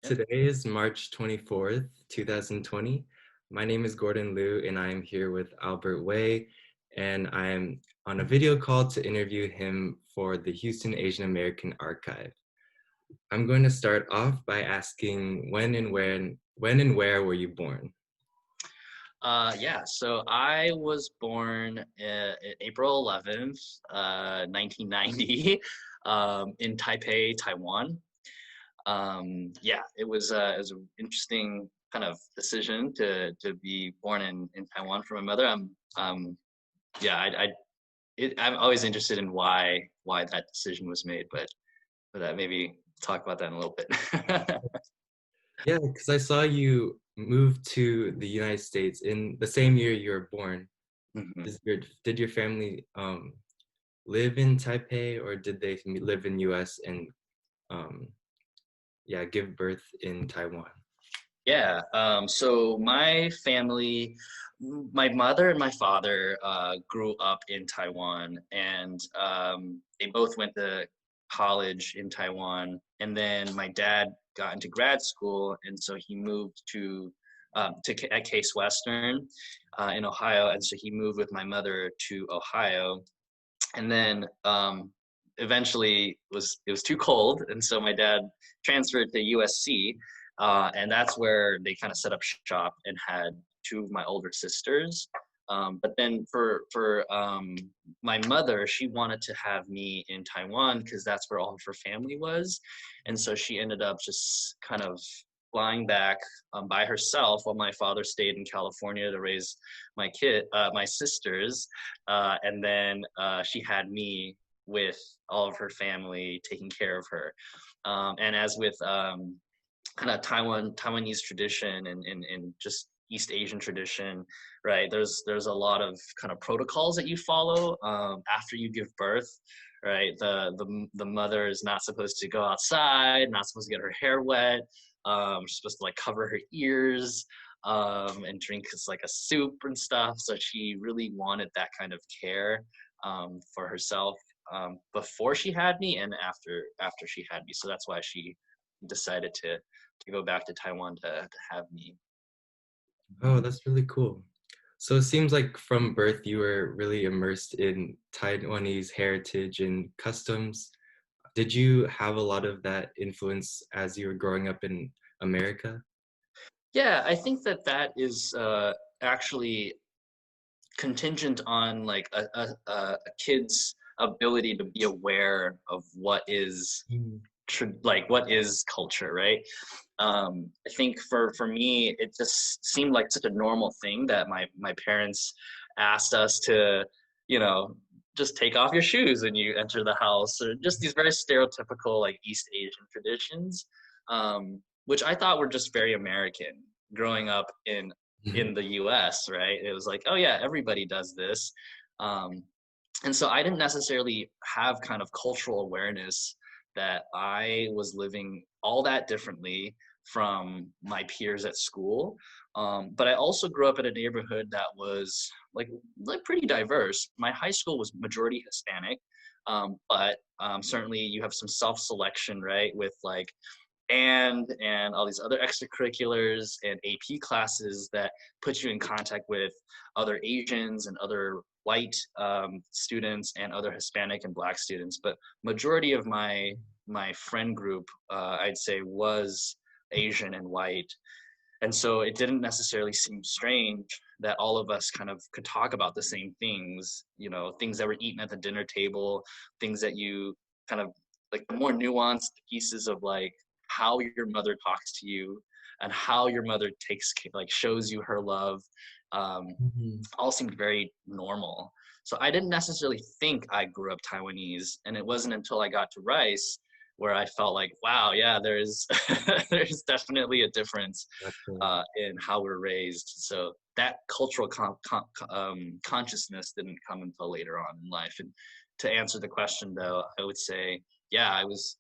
Yep. Today is March 24th, 2020. My name is Gordon Liu, and I am here with Albert Wei, and I am on a video call to interview him for the Houston Asian American Archive. I'm going to start off by asking when and where were you born? Yeah, so I was born April 11th, 1990, in Taipei, Taiwan. Yeah, it was an interesting kind of decision to be born in Taiwan for my mother. Yeah, I'm always interested in why that decision was made, but maybe talk about that in a little bit. Yeah, because I saw you move to the United States in the same year you were born. Mhm. Did your family live in Taipei, or did they live in US and um, yeah, give birth in Taiwan? Yeah, so my family, my mother and my father grew up in Taiwan, and they both went to college in Taiwan. And then my dad got into grad school, and so he moved at Case Western in Ohio, and so he moved with my mother to Ohio. And then eventually it was too cold, and so my dad transferred to USC, and that's where they kind of set up shop and had two of my older sisters. But then for my mother, she wanted to have me in Taiwan because that's where all of her family was, and so she ended up just kind of flying back by herself while my father stayed in California to raise my sisters, and then she had me with all of her family taking care of her. And as with kind of Taiwanese tradition and just East Asian tradition, right? There's a lot of kind of protocols that you follow after you give birth, right? The mother is not supposed to go outside, not supposed to get her hair wet. She's supposed to like cover her ears and drink like a soup and stuff. So she really wanted that kind of care for herself before she had me and after she had me. So that's why she decided to go back to Taiwan to have me. Oh, that's really cool. So it seems like from birth you were really immersed in Taiwanese heritage and customs. Did you have a lot of that influence as you were growing up in America? Yeah, I think that is actually contingent on like a kid's ability to be aware of what is Mm. like what is culture, right? I think for me, it just seemed like such a normal thing that my parents asked us to, you know, just take off your shoes when you enter the house, or just these very stereotypical like East Asian traditions, which I thought were just very American. Growing up in the U.S., right? It was like, oh yeah, everybody does this. Um, and so I didn't necessarily have kind of cultural awareness that I was living all that differently from my peers at school. But I also grew up in a neighborhood that was like pretty diverse. My high school was majority Hispanic, but certainly you have some self-selection, right? With like and all these other extracurriculars and AP classes that put you in contact with other Asians and other white students and other Hispanic and Black students. But majority of my friend group, I'd say, was Asian and white, and so it didn't necessarily seem strange that all of us kind of could talk about the same things, things that were eaten at the dinner table, things that you kind of like the more nuanced pieces of like how your mother talks to you and how your mother like shows you her love, um, Mhm. all seemed very normal. So I didn't necessarily think I grew up Taiwanese, and it wasn't until I got to Rice where I felt like, wow, yeah, there's there's definitely a difference Gotcha. in how we're raised. So that cultural consciousness didn't come until later on in life. And to answer the question, though, I would say, yeah, I was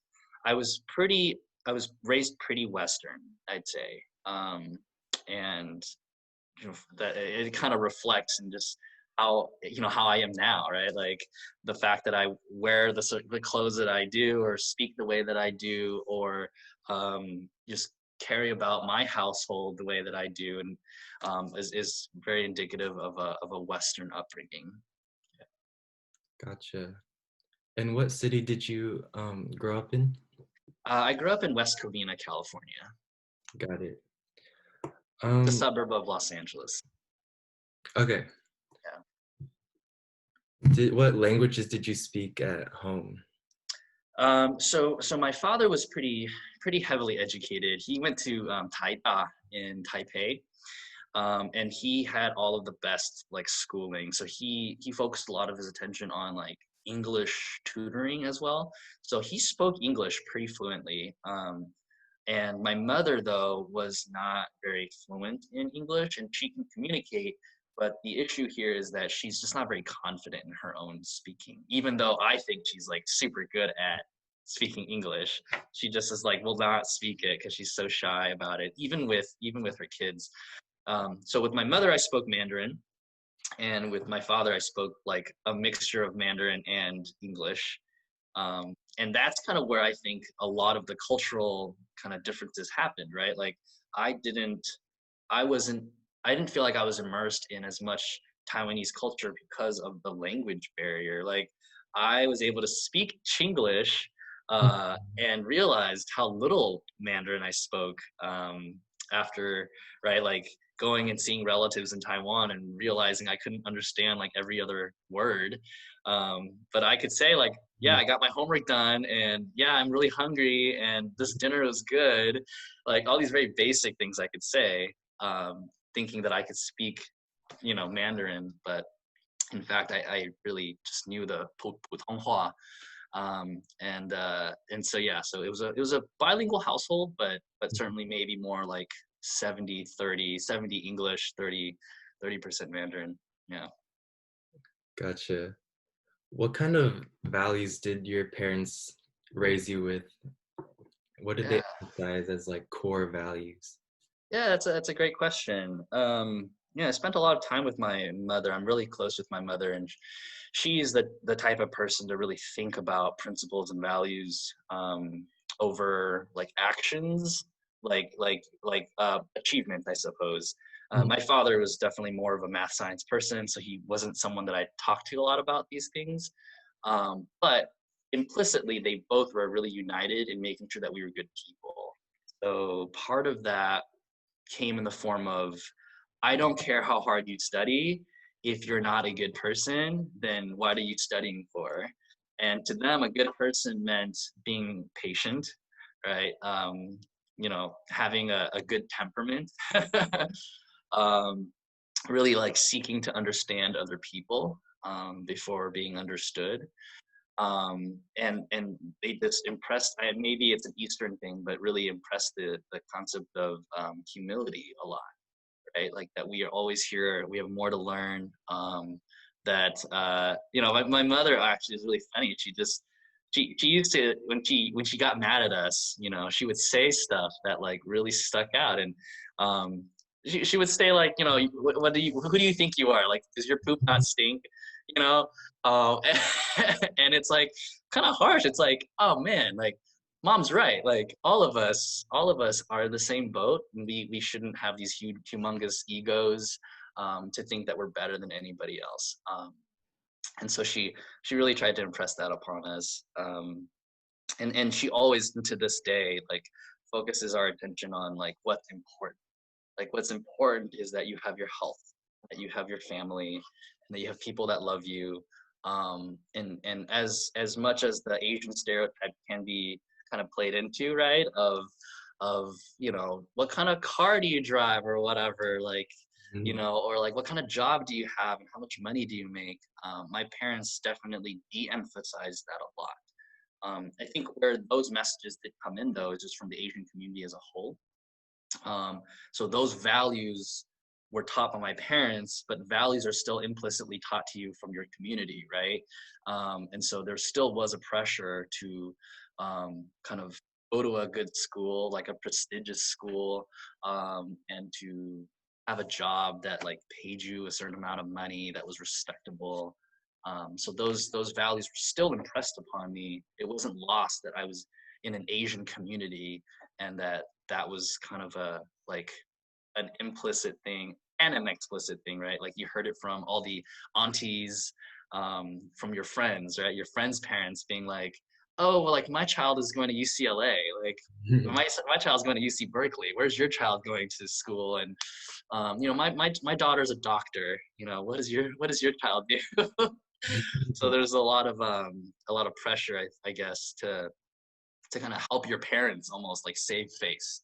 pretty, I was raised pretty Western, I'd say, and that it kind of reflects in just how I am now, right? Like the fact that I wear the clothes that I do, or speak the way that I do, or just carry about my household the way that I do, and is very indicative of a Western upbringing. Gotcha. And what city did you grow up in? I grew up in West Covina, California, Got it. the Um, suburb of Los Angeles. okay. Yeah. What languages did you speak at home? So my father was pretty heavily educated. He went to Taita in Taipei, and he had all of the best like schooling. So he focused a lot of his attention on like English tutoring as well. So he spoke English pretty fluently. And my mother, though, was not very fluent in English, and she can communicate. But the issue here is that she's just not very confident in her own speaking. Even though I think she's like super good at speaking English, she just is like will not speak it because she's so shy about it. Even with her kids. So with my mother, I spoke Mandarin, and with my father, I spoke like a mixture of Mandarin and English. And that's kind of where I think a lot of the cultural kind of differences happened, right? Like I didn't, I wasn't, I didn't feel like I was immersed in as much Taiwanese culture because of the language barrier. Like I was able to speak Chinglish and realized how little Mandarin I spoke after, right? Like going and seeing relatives in Taiwan and realizing I couldn't understand like every other word. But I could say like, yeah, Mhm. I got my homework done, and yeah, I'm really hungry, and this dinner was good. Like all these very basic things I could say, thinking that I could speak, Mandarin, but in fact, I really just knew the Putonghua. And so yeah, so it was a bilingual household, but certainly maybe more like 70-30, 70 English, 30% Mandarin. Yeah. Gotcha. What kind of values did your parents raise you with? What did Yeah. they emphasize as like core values? Yeah, that's a great question. Yeah, I spent a lot of time with my mother. I'm really close with my mother, and she's the type of person to really think about principles and values over like actions, like achievement, I suppose. Mhm. My father was definitely more of a math science person, so he wasn't someone that I talked to a lot about these things. But implicitly, they both were really united in making sure that we were good people. So part of that came in the form of I don't care how hard you study. If you're not a good person, then what are you studying for? And to them, a good person meant being patient, right? Having a good temperament, um, really like seeking to understand other people before being understood. And they just impressed. Maybe it's an Eastern thing, but really impressed the concept of humility a lot, right? Like that we are always here, we have more to learn. That my mother actually is really funny. She used to when she got mad at us, she would say stuff that like really stuck out, and um, she would say like, who do you think you are? Like, does your poop not stink? You know, uh, and it's like kind of harsh. It's like, oh man, like mom's right. Like all of us are the same boat, and we shouldn't have these huge, humongous egos to think that we're better than anybody else. And so she really tried to impress that upon us. And she always, to this day, like focuses our attention on like what's important. Like what's important is that you have your health, that you have your family, and that you have people that love you. And as much as the Asian stereotype can be kind of played into, right? Of what kind of car do you drive or whatever, like Mhm. or like what kind of job do you have and how much money do you make? My parents definitely de-emphasized that a lot. I think where those messages did come in though is just from the Asian community as a whole. So those values were taught by my parents, but values are still implicitly taught to you from your community, right? And so there still was a pressure to kind of go to a good school, like a prestigious school, and to have a job that like paid you a certain amount of money that was respectable. So those values were still impressed upon me. It wasn't lost that I was in an Asian community and that that was kind of a like an implicit thing and an explicit thing, right? Like you heard it from all the aunties, from your friends, right? Your friends' parents being like, "Oh, well, like my child is going to UCLA, like my child's going to UC Berkeley. Where's your child going to school?" And you know, my daughter's a doctor. You know, what does your child do? So there's a lot of pressure, I guess, to kind of help your parents almost like save face.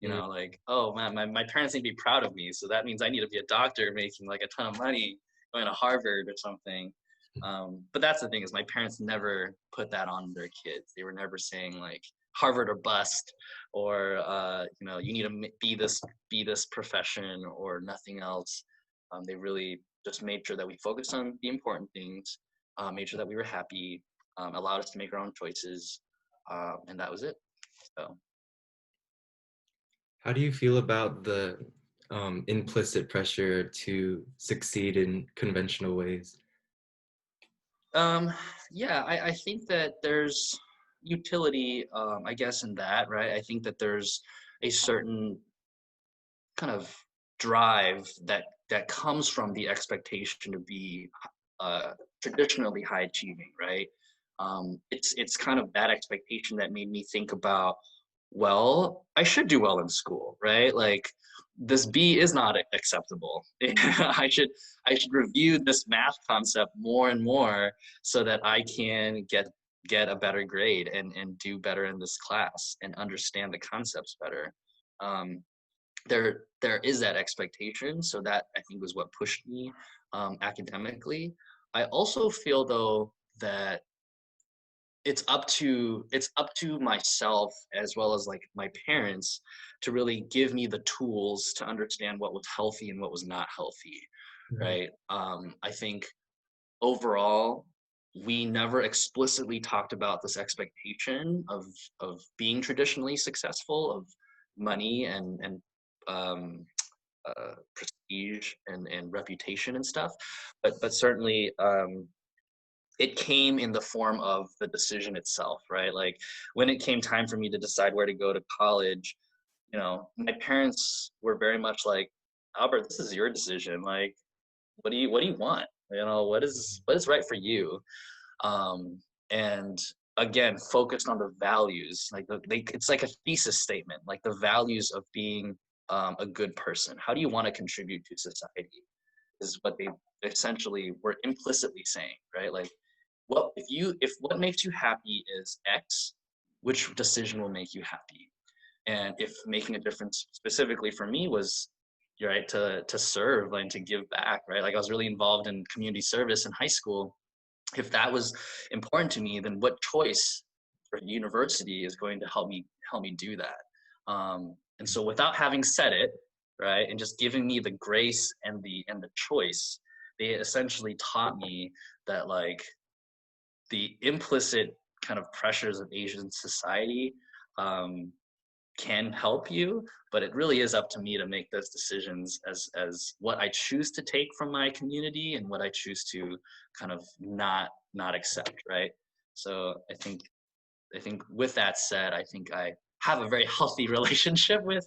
You Mm. know, like, oh man, my parents need to be proud of me. So that means I need to be a doctor making like a ton of money going to Harvard or something. But that's the thing is my parents never put that on their kids. They were never saying like Harvard or bust or you know, you need to be this profession or nothing else. They really just made sure that we focused on the important things, made sure that we were happy, allowed us to make our own choices, and that was it. So, How do you feel about the implicit pressure to succeed in conventional ways? um, yeah, I think that there's utility, I guess, in that, right? I think that there's a certain kind of drive that comes from the expectation to be uh, traditionally high achieving, right? It's kind of that expectation that made me think about, well, I should do well in school, right? Like this B is not acceptable. I should review this math concept more and more so that I can get a better grade and do better in this class and understand the concepts better. Um, there is that expectation, so that I think was what pushed me academically. I also feel though that it's up to myself as well as like my parents to really give me the tools to understand what was healthy and what was not healthy, Mhm. right? I think overall we never explicitly talked about this expectation of being traditionally successful, of money and um, prestige and reputation and stuff, but certainly it came in the form of the decision itself, right? Like when it came time for me to decide where to go to college, you know, my parents were very much like, Albert, this is your decision. Like, what do you want? You know, what is right for you? Um, and again, focused on the values, like it's like a thesis statement, like the values of being a good person. How do you want to contribute to society? Is what they essentially were implicitly saying, right? Like, what if what makes you happy is X, which decision will make you happy? And if making a difference specifically for me was right to serve and to give back, right? Like I was really involved in community service in high school. If that was important to me, then what choice for university is going to help me do that? And so without having said it, right, and just giving me the grace and the choice, they essentially taught me that like the implicit kind of pressures of Asian society um, can help you, but it really is up to me to make those decisions as what I choose to take from my community and what I choose to kind of not accept, right? So I think with that said, I think I have a very healthy relationship with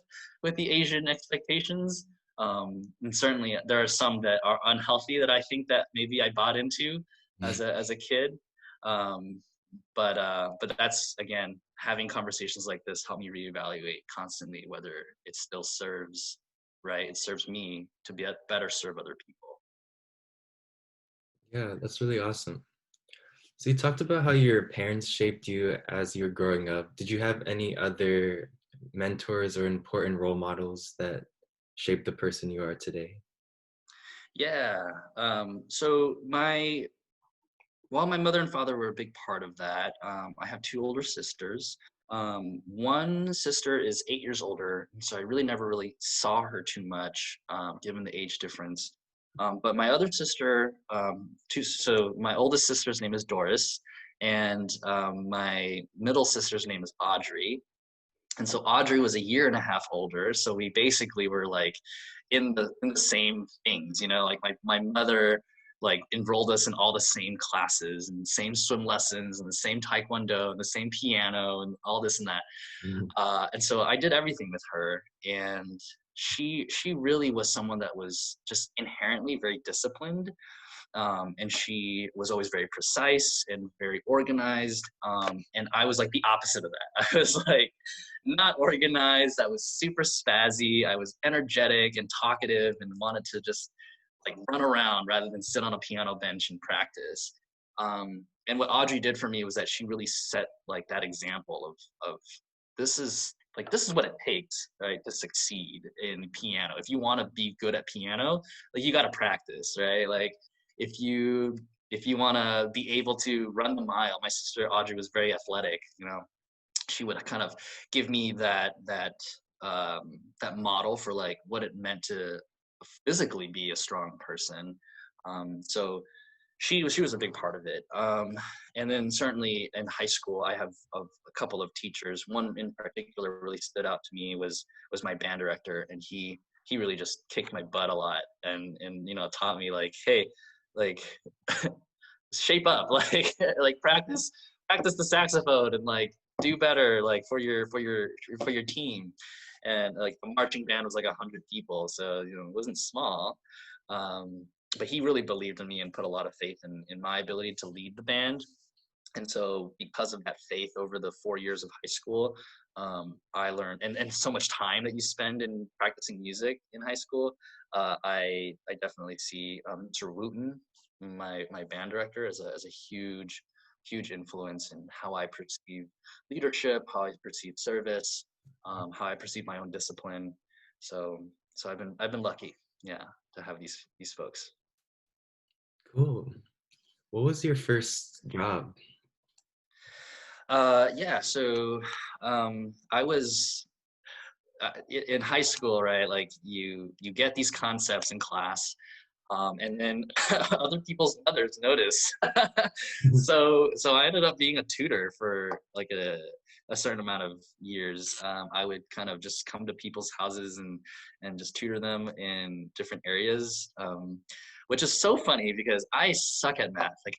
the Asian expectations. And certainly there are some that are unhealthy that I think that maybe I bought into as a kid. Um, but that's again having conversations like this help me reevaluate constantly whether it still serves right. It serves me to be better serve other people. Yeah, that's really awesome. So you talked about how your parents shaped you as you were growing up. Did you have any other mentors or important role models that shaped the person you are today? Yeah. So my while my mother and father were a big part of that, I have two older sisters. One sister is 8 years older, so I really never really saw her too much, given the age difference. But my other sister, so my oldest sister's name is Doris, and my middle sister's name is Audrey. And so Audrey was a year and a half older, so we basically were like in the same things, you know, like my mother like enrolled us in all the same classes and the same swim lessons and the same taekwondo and the same piano and all this and that. Mhm. And so I did everything with her, and she really was someone that was just inherently very disciplined, and she was always very precise and very organized. And I was like the opposite of that. I was like not organized. I was super spazzy. I was energetic and talkative and wanted to just like run around rather than sit on a piano bench and practice. And what Audrey did for me was that she really set like that example of this is this is what it takes, right, to succeed in piano. If you want to be good at piano, like you got to practice, right? Like if you want to be able to run the mile, my sister Audrey was very athletic, you know, she would kind of give me that model for like what it meant to physically be a strong person. So she was a big part of it. And then certainly in high school, I have a couple of teachers. One in particular really stood out to me was my band director, and he really just kicked my butt a lot, and you know, taught me like, hey, like shape up, like practice the saxophone and like do better like for your team. And like the marching band was like 100 people, so you know it wasn't small. But he really believed in me and put a lot of faith in my ability to lead the band. And so because of that faith over the 4 years of high school, I learned, and so much time that you spend in practicing music in high school, I definitely see Mr. Wooten, my band director, as a huge influence in how I perceive leadership, how I perceive service, how I perceive my own discipline. So I've been lucky, yeah, to have these folks. Cool. What was your first job? Yeah, so I was in high school, right? Like you get these concepts in class, and then other people's mothers notice. So I ended up being a tutor for like a certain amount of years. I would kind of just come to people's houses and just tutor them in different areas, which is so funny because I suck at math. Like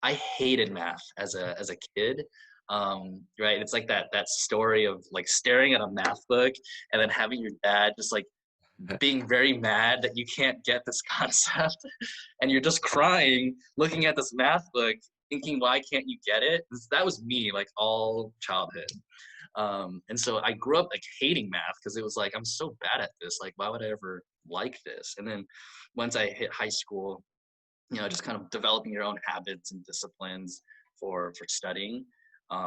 I hated math as a kid. Right? It's like that story of like staring at a math book and then having your dad just like being very mad that you can't get this concept, and you're just crying looking at this math book thinking, why can't you get it? That was me like all childhood. And so I grew up like hating math because it was like, I'm so bad at this, like why would I ever like this? And then once I hit high school, you know, just kind of developing your own habits and disciplines for studying.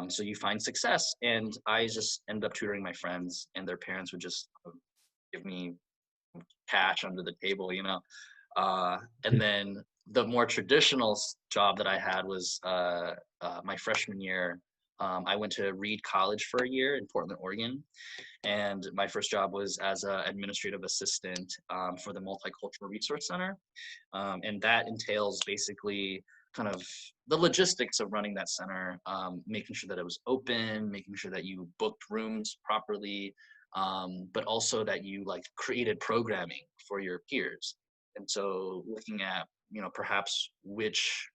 So you find success, and I just ended up tutoring my friends, and their parents would just give me cash under the table, you know. And then the more traditional job that I had was my freshman year. I went to Reed College for a year in Portland, Oregon, and my first job was as an administrative assistant for the Multicultural Resource Center, and that entails basically kind of the logistics of running that center, making sure that it was open, making sure that you booked rooms properly, but also that you like created programming for your peers. And so looking at, you know, perhaps which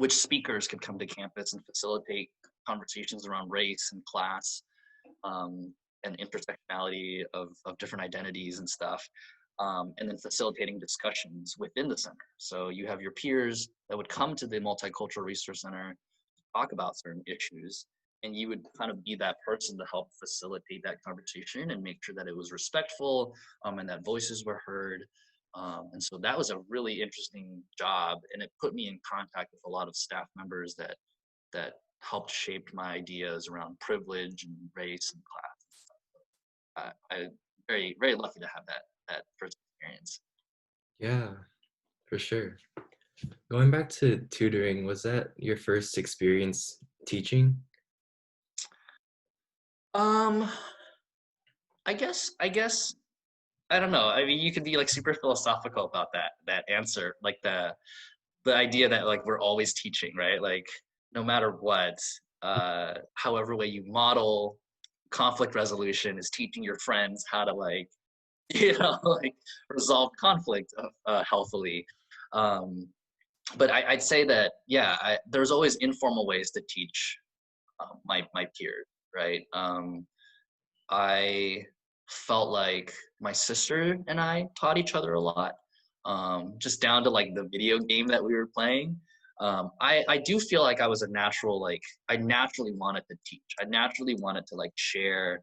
speakers could come to campus and facilitate conversations around race and class, and intersectionality of different identities and stuff, and then facilitating discussions within the center. So you have your peers that would come to the Multicultural Resource Center, talk about certain issues, and you would kind of be that person to help facilitate that conversation and make sure that it was respectful, and that voices were heard. And so that was a really interesting job, and it put me in contact with a lot of staff members that helped shape my ideas around privilege and race and class. I'm very lucky to have that first experience. Yeah, for sure. Going back to tutoring, was that your first experience teaching? Um, I guess I don't know. I mean, you could be like super philosophical about that answer, like the idea that like we're always teaching, right? Like no matter what, however way you model conflict resolution is teaching your friends how to like, you know, like resolve conflict healthily. But I'd say that, yeah, there's always informal ways to teach my peers, right? I felt like my sister and I taught each other a lot, just down to like the video game that we were playing. I do feel like I was a natural, like, I naturally wanted to teach. I naturally wanted to like share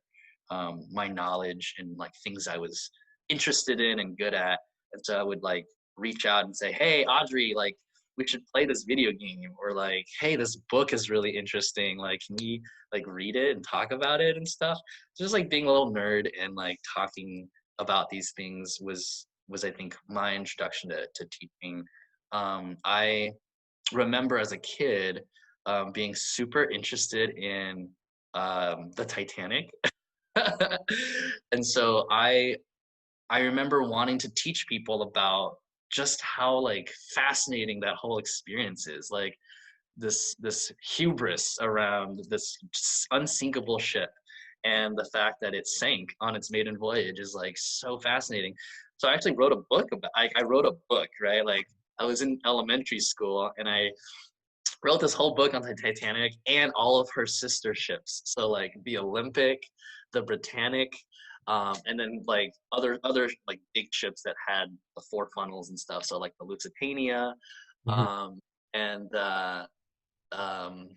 my knowledge and like things I was interested in and good at. And so I would like reach out and say, hey, Audrey, like, we should play this video game, or like, hey, this book is really interesting. Like, can we like read it and talk about it and stuff? Just like being a little nerd and like talking about these things was I think my introduction to teaching. I remember as a kid being super interested in the Titanic. And so I remember wanting to teach people about just how like fascinating that whole experience is. Like this hubris around this unsinkable ship, and the fact that it sank on its maiden voyage is like so fascinating. So I actually wrote a book about, I wrote a book, right? Like, I was in elementary school and I wrote this whole book on the Titanic and all of her sister ships. So like the Olympic, the Britannic, and then like other like big ships that had the four funnels and stuff. So like the Lusitania, Mhm. um, and um,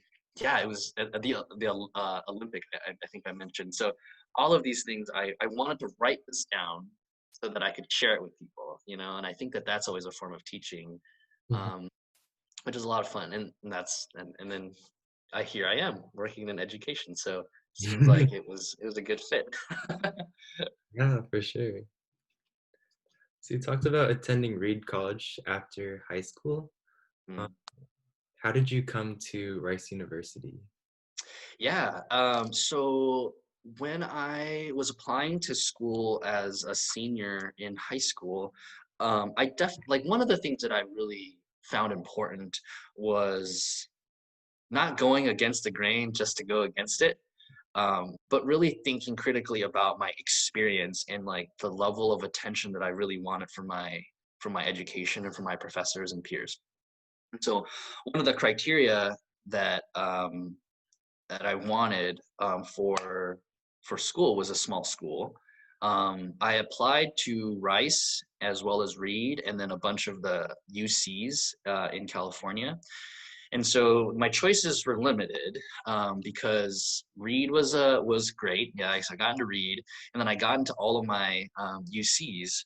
yeah, it was the Olympic. I think I mentioned. So all of these things, I wanted to write this down so that I could share it with people, you know. And I think that that's always a form of teaching, Mhm. um, which is a lot of fun. And that's and then here I am working in education. So seems like it was a good fit. Yeah, for sure. So you talked about attending Reed College after high school. Um, Mm. how did you come to Rice University? Yeah. So when I was applying to school as a senior in high school, I definitely, like, one of the things that I really found important was not going against the grain just to go against it, but really thinking critically about my experience and like the level of attention that I really wanted for my education and for my professors and peers. And so one of the criteria that that I wanted for school was a small school. I applied to Rice as well as Reed, and then a bunch of the UCs in California. And so my choices were limited, because Reed was great. Yeah, so I got into Reed, and then I got into all of my UCs,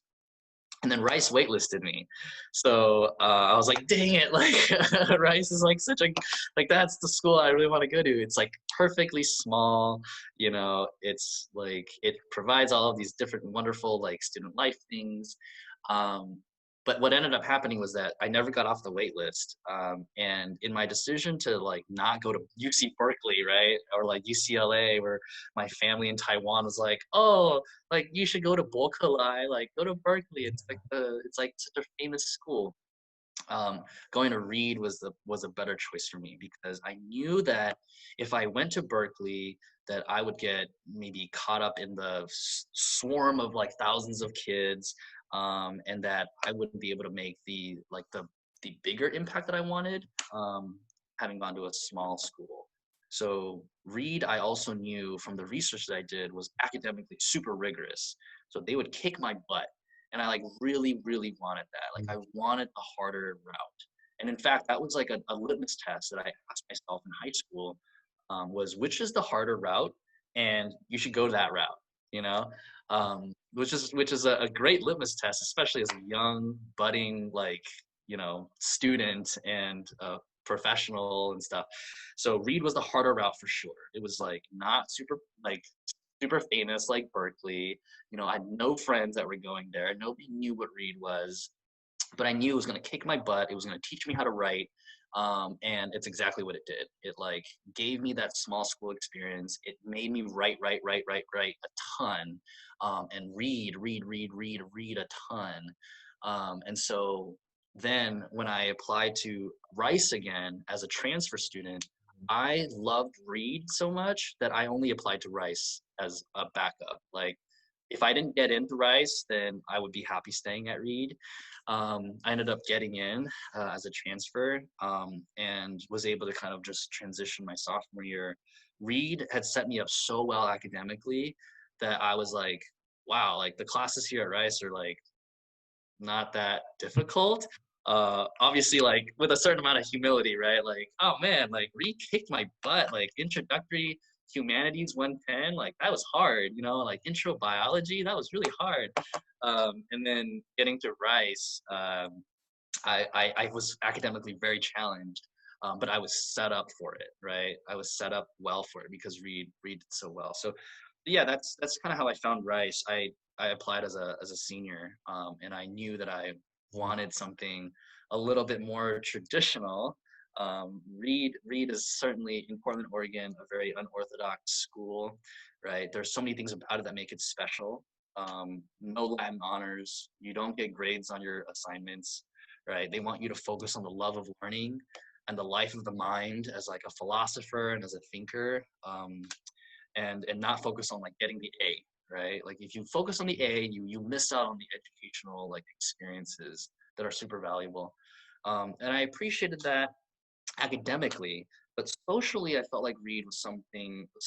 and then Rice waitlisted me. So I was like, dang it, like Rice is like such a, like, that's the school I really want to go to. It's like perfectly small, you know, it's like it provides all of these different wonderful like student life things. Um, but what ended up happening was that I never got off the wait list. And in my decision to like not go to UC Berkeley, right, or like UCLA, where my family in Taiwan was like, oh, like, you should go to Berkeley, like go to Berkeley. It's like such a famous school. Going to Reed was a better choice for me, because I knew that if I went to Berkeley, that I would get maybe caught up in the swarm of like thousands of kids, and that I wouldn't be able to make the bigger impact that I wanted, having gone to a small school. So Reed, I also knew from the research that I did, was academically super rigorous. So they would kick my butt, and I like really, really wanted that. Like, I wanted a harder route. And in fact, that was like a litmus test that I asked myself in high school, was which is the harder route, and you should go that route, you know, which is a great litmus test, especially as a young budding like, you know, student and professional and stuff. So Reed was the harder route for sure. It was like not super famous like Berkeley. You know, I had no friends that were going there. Nobody knew what Reed was, but I knew it was going to kick my butt. It was going to teach me how to write. And it's exactly what it did. It like gave me that small school experience. It made me write a ton, and read a ton. And so then when I applied to Rice again as a transfer student, I loved Reed so much that I only applied to Rice as a backup. Like, if I didn't get into Rice, then I would be happy staying at Reed. I ended up getting in as a transfer, and was able to kind of just transition my sophomore year. Reed had set me up so well academically that I was like, wow, like the classes here at Rice are like not that difficult. Obviously, like with a certain amount of humility, right? Like, oh man, like Reed kicked my butt. Like introductory humanities 110, like that was hard, you know, like intro biology, that was really hard. And then getting to Rice, I was academically very challenged, but I was set up for it, right? I was set up well for it because Reed did so well. So yeah, that's kind of how I found Rice. I applied as a senior, and I knew that I wanted something a little bit more traditional. Reed is certainly in Portland, Oregon, a very unorthodox school, right? There's so many things about it that make it special. No Latin honors. You don't get grades on your assignments, right? They want you to focus on the love of learning and the life of the mind as like a philosopher and as a thinker, and not focus on like getting the A, right? Like if you focus on the A, you miss out on the educational like experiences that are super valuable. And I appreciated that academically, but socially, I felt like Reed was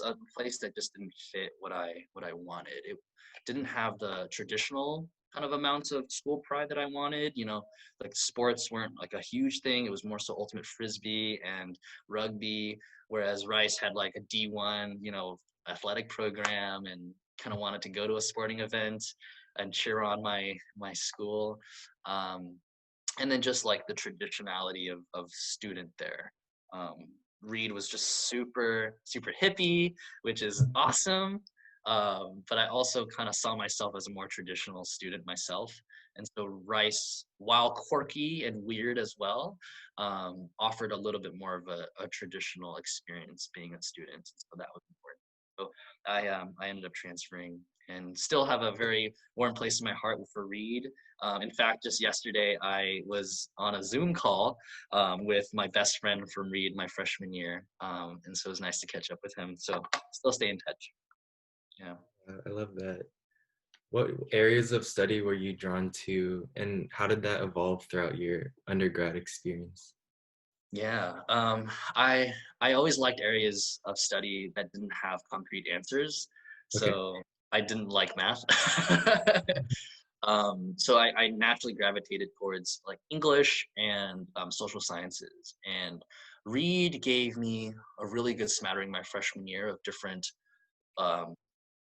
a place that just didn't fit what I wanted. It didn't have the traditional kind of amounts of school pride that I wanted. You know, like sports weren't like a huge thing. It was more so ultimate frisbee and rugby, whereas Rice had like a D1, you know, athletic program and kind of wanted to go to a sporting event and cheer on my school. Um, and then just like the traditionality of student there. Um, Reed was just super hippie, which is awesome. But I also kind of saw myself as a more traditional student myself. And so Rice, while quirky and weird as well, offered a little bit more of a traditional experience being a student. So that was important. So I ended up transferring and still have a very warm place in my heart for Reed. In fact, just yesterday, I was on a Zoom call with my best friend from Reed my freshman year. And so it was nice to catch up with him. So still stay in touch. Yeah. I love that. What areas of study were you drawn to, and how did that evolve throughout your undergrad experience? Yeah. I always liked areas of study that didn't have concrete answers. Okay. So I didn't like math. So I naturally gravitated towards like English and social sciences. And Reed gave me a really good smattering my freshman year of different um,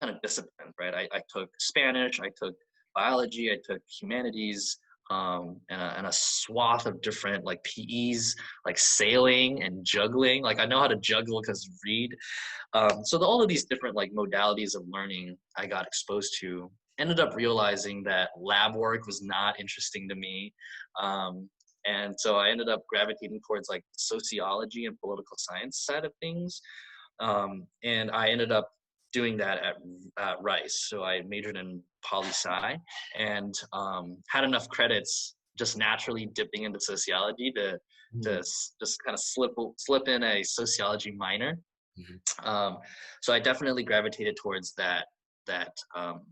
kind of disciplines, right? I took Spanish, I took biology, I took humanities, and a swath of different like PEs, like sailing and juggling. Like I know how to juggle because of Reed. So all of these different like modalities of learning I got exposed to, ended up realizing that lab work was not interesting to me. And so I ended up gravitating towards like sociology and political science side of things. And I ended up doing that at Rice. So I majored in poli sci and had enough credits just naturally dipping into sociology to Mhm. just kind of slip in a sociology minor. Mhm. So I definitely gravitated towards that um,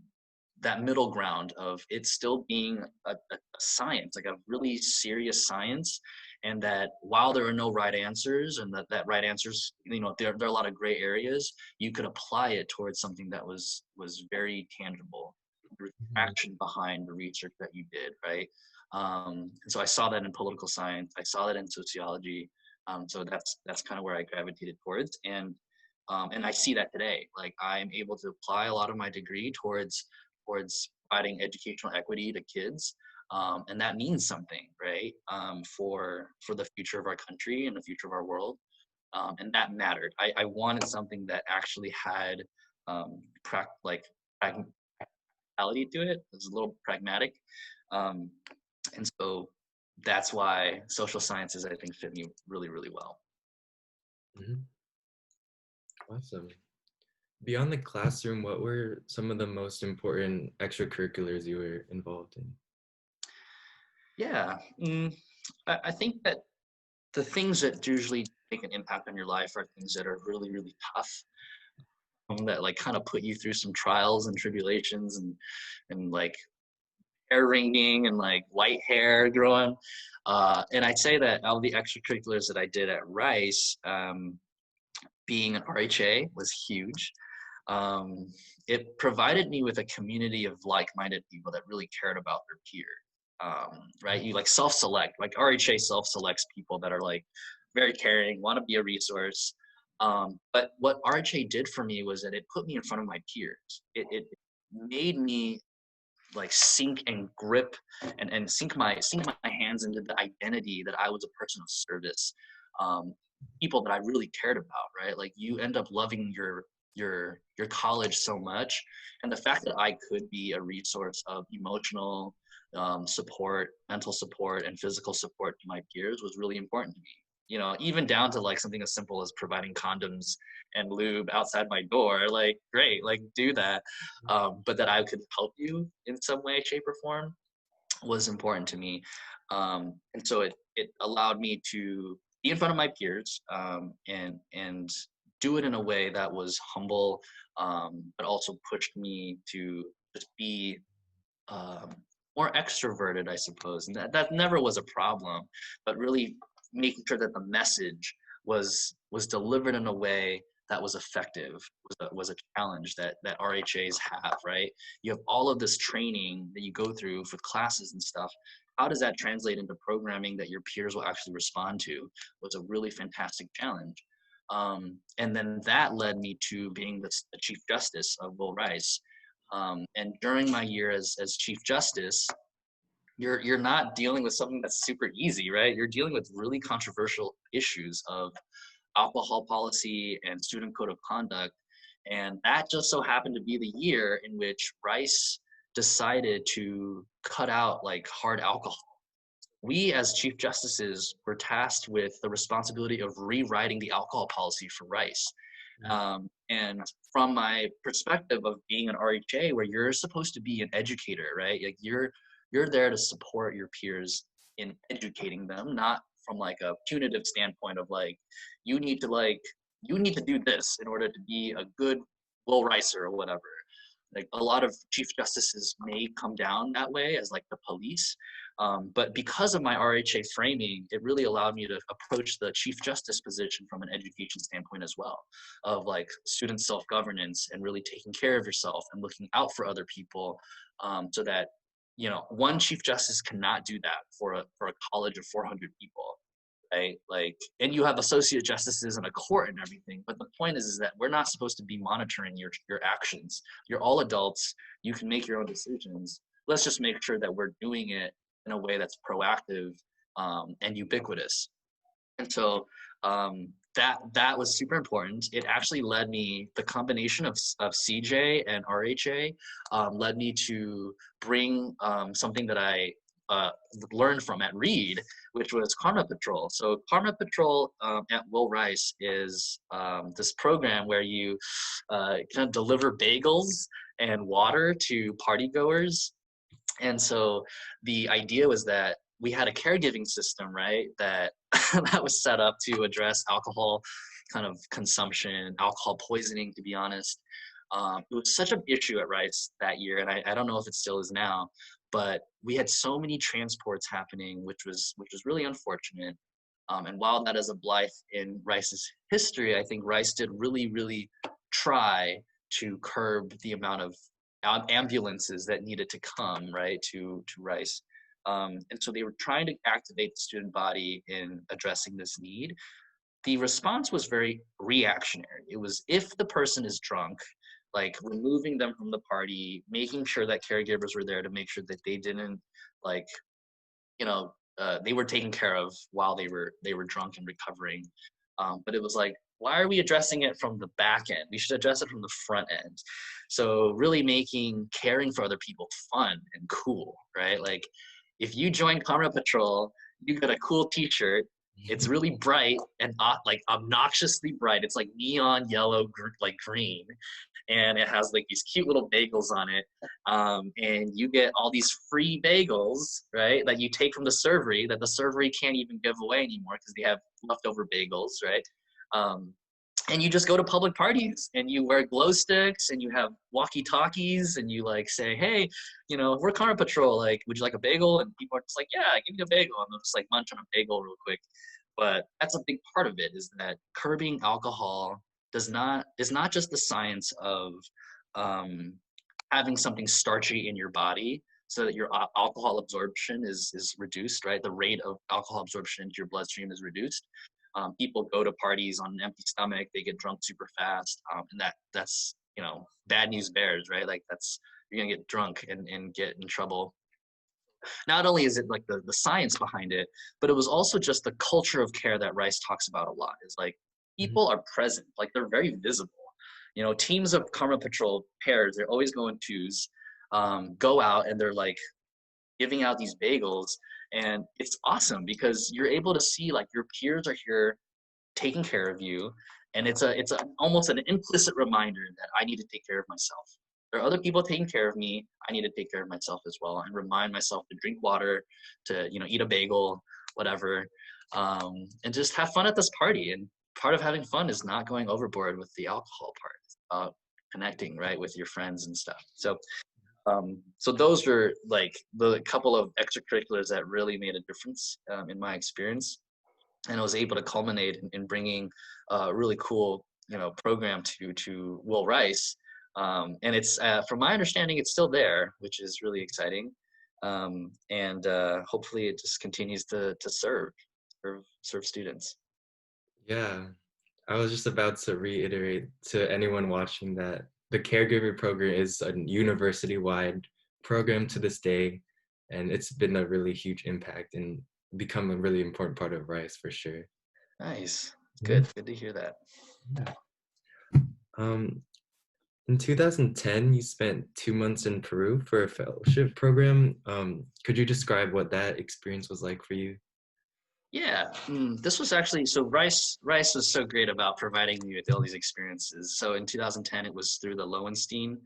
that middle ground of it still being a science, like a really serious science, and that while there are no right answers, and that right answers, you know, there are a lot of gray areas, you could apply it towards something that was very tangible. There's Mhm. action behind the research that you did, right? And so I saw that in political science, I saw that in sociology. So that's kind of where I gravitated towards, and I see that today. Like I'm able to apply a lot of my degree towards providing educational equity to kids, and that means something, right? For the future of our country and the future of our world, and that mattered. I wanted something that actually had like practicality to it. It's a little pragmatic, um, and so that's why social sciences I think fit me really well. Mhm. Awesome. Beyond the classroom, what were some of the most important extracurriculars you were involved in? Yeah, I think that the things that usually make an impact on your life are things that are really tough. that like kind of put you through some trials and tribulations and like hair ringing and like white hair growing. And I'd say that all the extracurriculars that I did at Rice, being an RHA was huge. Um, it provided me with a community of like-minded people that really cared about their peers. Right? You like self-select, like RHA self-selects people that are like very caring, want to be a resource. But what RHA did for me was that it put me in front of my peers. It made me like sink and grip and sink my hands into the identity that I was a person of service. Um, People that I really cared about, right? Like you end up loving your college so much, and the fact that I could be a resource of emotional support, mental support, and physical support to my peers was really important to me. You know, even down to like something as simple as providing condoms and lube outside my door. Like, great, like do that. But that I could help you in some way, shape, or form was important to me. And so it allowed me to be in front of my peers, and do it in a way that was humble, but also pushed me to just be um, more extroverted, I suppose. And that never was a problem, but really making sure that the message was delivered in a way that was effective was a challenge that RHAs have, right? You have all of this training that you go through with classes and stuff. How does that translate into programming that your peers will actually respond to was a really fantastic challenge. And then that led me to being the Chief Justice of Will Rice. And during my year as Chief Justice, you're not dealing with something that's super easy, right? You're dealing with really controversial issues of alcohol policy and student code of conduct. And that just so happened to be the year in which Rice decided to cut out like hard alcohol. We as chief justices were tasked with the responsibility of rewriting the alcohol policy for Rice. And from my perspective of being an RHA, where you're supposed to be an educator, right? Like you're there to support your peers in educating them, not from like a punitive standpoint of like you need to do this in order to be a good Will Ricer or whatever. Like a lot of chief justices may come down that way as like the police, but because of my RHA framing, it really allowed me to approach the chief justice position from an education standpoint as well, of like student self-governance and really taking care of yourself and looking out for other people, so that one chief justice cannot do that for a college of 400 people, right? Like, and you have associate justices and a court and everything. But the point is that we're not supposed to be monitoring your actions. You're all adults. You can make your own decisions. Let's just make sure that we're doing it in a way that's proactive, and ubiquitous. And so that was super important. It actually led me, the combination of CJ and RHA led me to bring something that I learned from at Reed, which was Karma Patrol. So Karma Patrol at Will Rice is this program where you kind of deliver bagels and water to party goers. And so the idea was that we had a caregiving system, right, that that was set up to address alcohol kind of consumption, alcohol poisoning, to be honest. It was such an issue at Rice that year, and I don't know if it still is now, but we had so many transports happening, which was really unfortunate. And while that is a blight in Rice's history, I think Rice did really, really try to curb the amount of ambulances that needed to come, right, to Rice. And so they were trying to activate the student body in addressing this need. The response was very reactionary. It was, if the person is drunk, like removing them from the party, making sure that caregivers were there to make sure that they didn't like, they were taken care of while they were drunk and recovering. But it was like, why are we addressing it from the back end? We should address it from the front end. So really making caring for other people fun and cool, right? Like if you join Karma Patrol, you get a cool t-shirt. It's really bright and like obnoxiously bright. It's like neon yellow, like green. And it has like these cute little bagels on it. And you get all these free bagels, right, that you take from the servery that the servery can't even give away anymore because they have leftover bagels, right? and you just go to public parties and you wear glow sticks and you have walkie talkies and you like say, hey, we're Karma Patrol, like, would you like a bagel? And people are just like, yeah, give me a bagel. And they'll just like munch on a bagel real quick. But that's a big part of it, is that curbing alcohol is not just the science of um, having something starchy in your body so that your alcohol absorption is reduced, right? The rate of alcohol absorption into your bloodstream is reduced. People go to parties on an empty stomach, they get drunk super fast, and that's bad news bears, right? Like that's, you're gonna get drunk and get in trouble. Not only is it like the science behind it, but it was also just the culture of care that Rice talks about a lot. Is like Mhm. people are present, like they're very visible. Teams of Karma Patrol pairs, they're always going twos, go out and they're like giving out these bagels, and it's awesome because you're able to see like your peers are here taking care of you, and it's almost an implicit reminder that I need to take care of myself. There are other people taking care of me. I need to take care of myself as well, and remind myself to drink water, to eat a bagel, whatever, and just have fun at this party. And part of having fun is not going overboard with the alcohol part. Connecting, right, with your friends and stuff. So those were like the couple of extracurriculars that really made a difference in my experience, and I was able to culminate in bringing a really cool program to Will Rice, and it's from my understanding it's still there, which is really exciting, and hopefully it just continues to serve students. Yeah, I was just about to reiterate to anyone watching that the caregiver program is a university-wide program to this day, and it's been a really huge impact and become a really important part of Rice for sure. Nice, Mhm. good to hear that. Yeah. Um, in 2010, you spent 2 months in Peru for a fellowship program. Could you describe what that experience was like for you? Yeah, this was actually, so Rice was so great about providing me with all these experiences. So in 2010, it was through the Lowenstein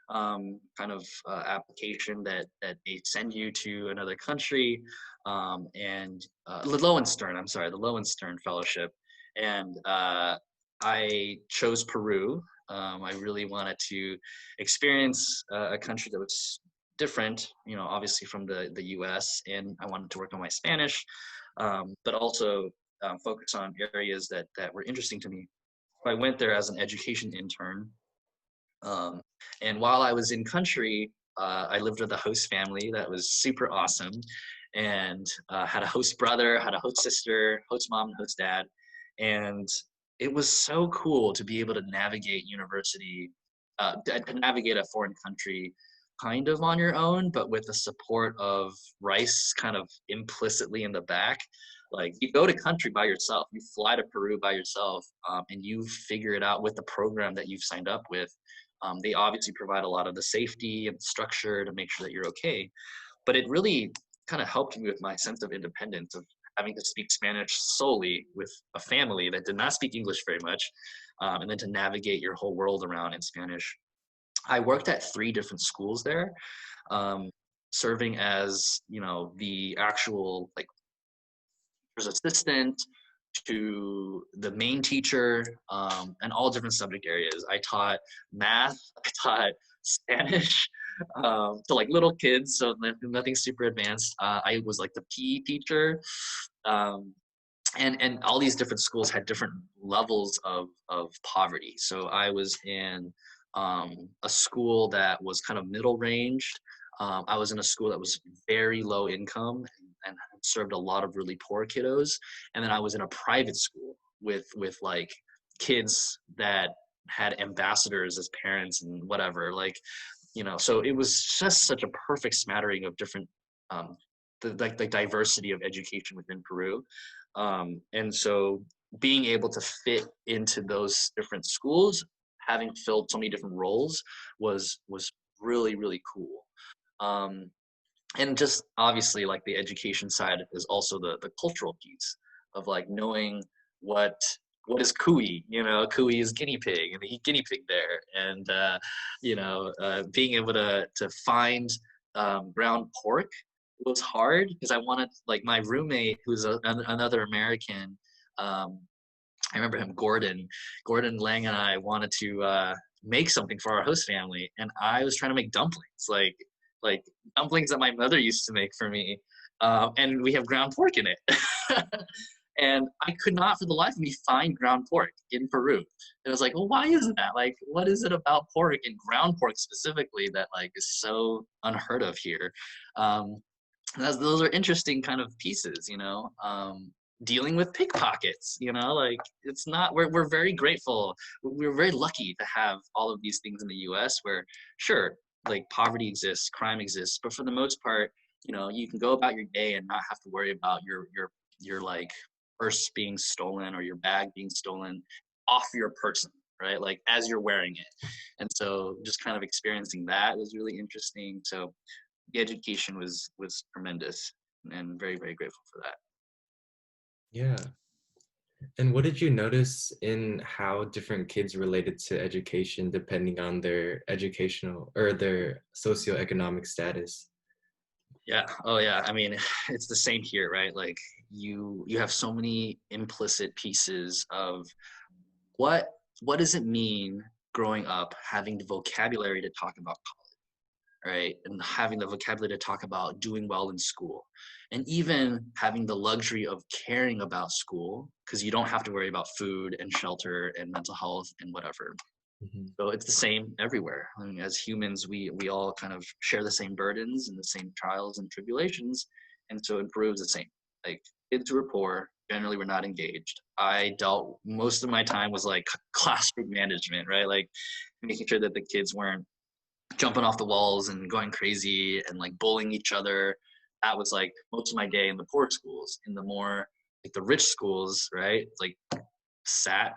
kind of application that they send you to another country, and the Lowenstern, I'm sorry, the Lowenstern Fellowship, and I chose Peru. I really wanted to experience a country that was different, obviously from the U.S., and I wanted to work on my Spanish, but also focus on areas that were interesting to me. I went there as an education intern, um, and while I was in country, I lived with a host family that was super awesome, and had a host brother, had a host sister, host mom, and host dad, and it was so cool to be able to navigate university, to navigate a foreign country, kind of on your own, but with the support of Rice kind of implicitly in the back. Like you go to country by yourself, you fly to Peru by yourself, and you figure it out with the program that you've signed up with. They obviously provide a lot of the safety and structure to make sure that you're okay. But it really kind of helped me with my sense of independence, of having to speak Spanish solely with a family that did not speak English very much, and then to navigate your whole world around in Spanish. I worked at 3 different schools there, um, serving as the actual like assistant to the main teacher, and all different subject areas. I taught math, I taught Spanish to like little kids, so nothing super advanced. I was like the PE teacher, um, and all these different schools had different levels of poverty. So I was in a school that was kind of middle ranged. I was in a school that was very low income and served a lot of really poor kiddos. And then I was in a private school with like kids that had ambassadors as parents and whatever. Like, so it was just such a perfect smattering of different, um, the diversity of education within Peru. And so being able to fit into those different schools, having filled so many different roles, was really really cool. Um, and just obviously like the education side is also the cultural piece of like knowing what what is kui. Kui is guinea pig, and they eat guinea pig there, and being able to find ground pork was hard because I wanted, like, my roommate who's another American, um, I remember him, Gordon Lang, and I wanted to make something for our host family, and I was trying to make dumplings, like dumplings that my mother used to make for me, and we have ground pork in it. And I could not for the life of me find ground pork in Peru. And I was like, well, why isn't that? Like, what is it about pork and ground pork specifically that like is so unheard of here? Um, those are interesting kind of pieces, dealing with pickpockets, like it's not, we're very grateful. We're very lucky to have all of these things in the US where sure, like poverty exists, crime exists, but for the most part, you can go about your day and not have to worry about your like purse being stolen or your bag being stolen off your person, right? Like as you're wearing it. And so just kind of experiencing that was really interesting. So the education was tremendous and very, very grateful for that. Yeah. And what did you notice in how different kids related to education depending on their educational or their socioeconomic status? Yeah. Oh yeah. I mean, it's the same here, right? Like you have so many implicit pieces of what what does it mean growing up having the vocabulary to talk about, right? And having the vocabulary to talk about doing well in school. And even having the luxury of caring about school because you don't have to worry about food and shelter and mental health and whatever. Mhm. So it's the same everywhere. I mean, as humans, we all kind of share the same burdens and the same trials and tribulations. And so it proves the same. Like kids who are poor, generally were not engaged. I dealt most of my time was like classroom management, right? Like making sure that the kids weren't jumping off the walls and going crazy and like bullying each other. That was like most of my day in the poor schools. In the more like the rich schools, right? Like sat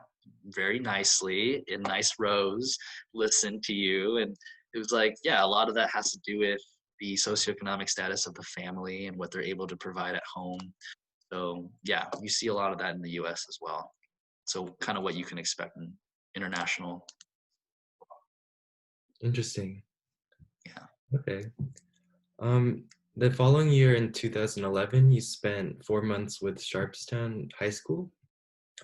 very nicely in nice rows, listened to you. And it was like, yeah, a lot of that has to do with the socioeconomic status of the family and what they're able to provide at home. So yeah, you see a lot of that in the US as well. So kind of what you can expect in international. Interesting. Yeah. Okay. Um, the following year in 2011, you spent 4 months with Sharpstown High School.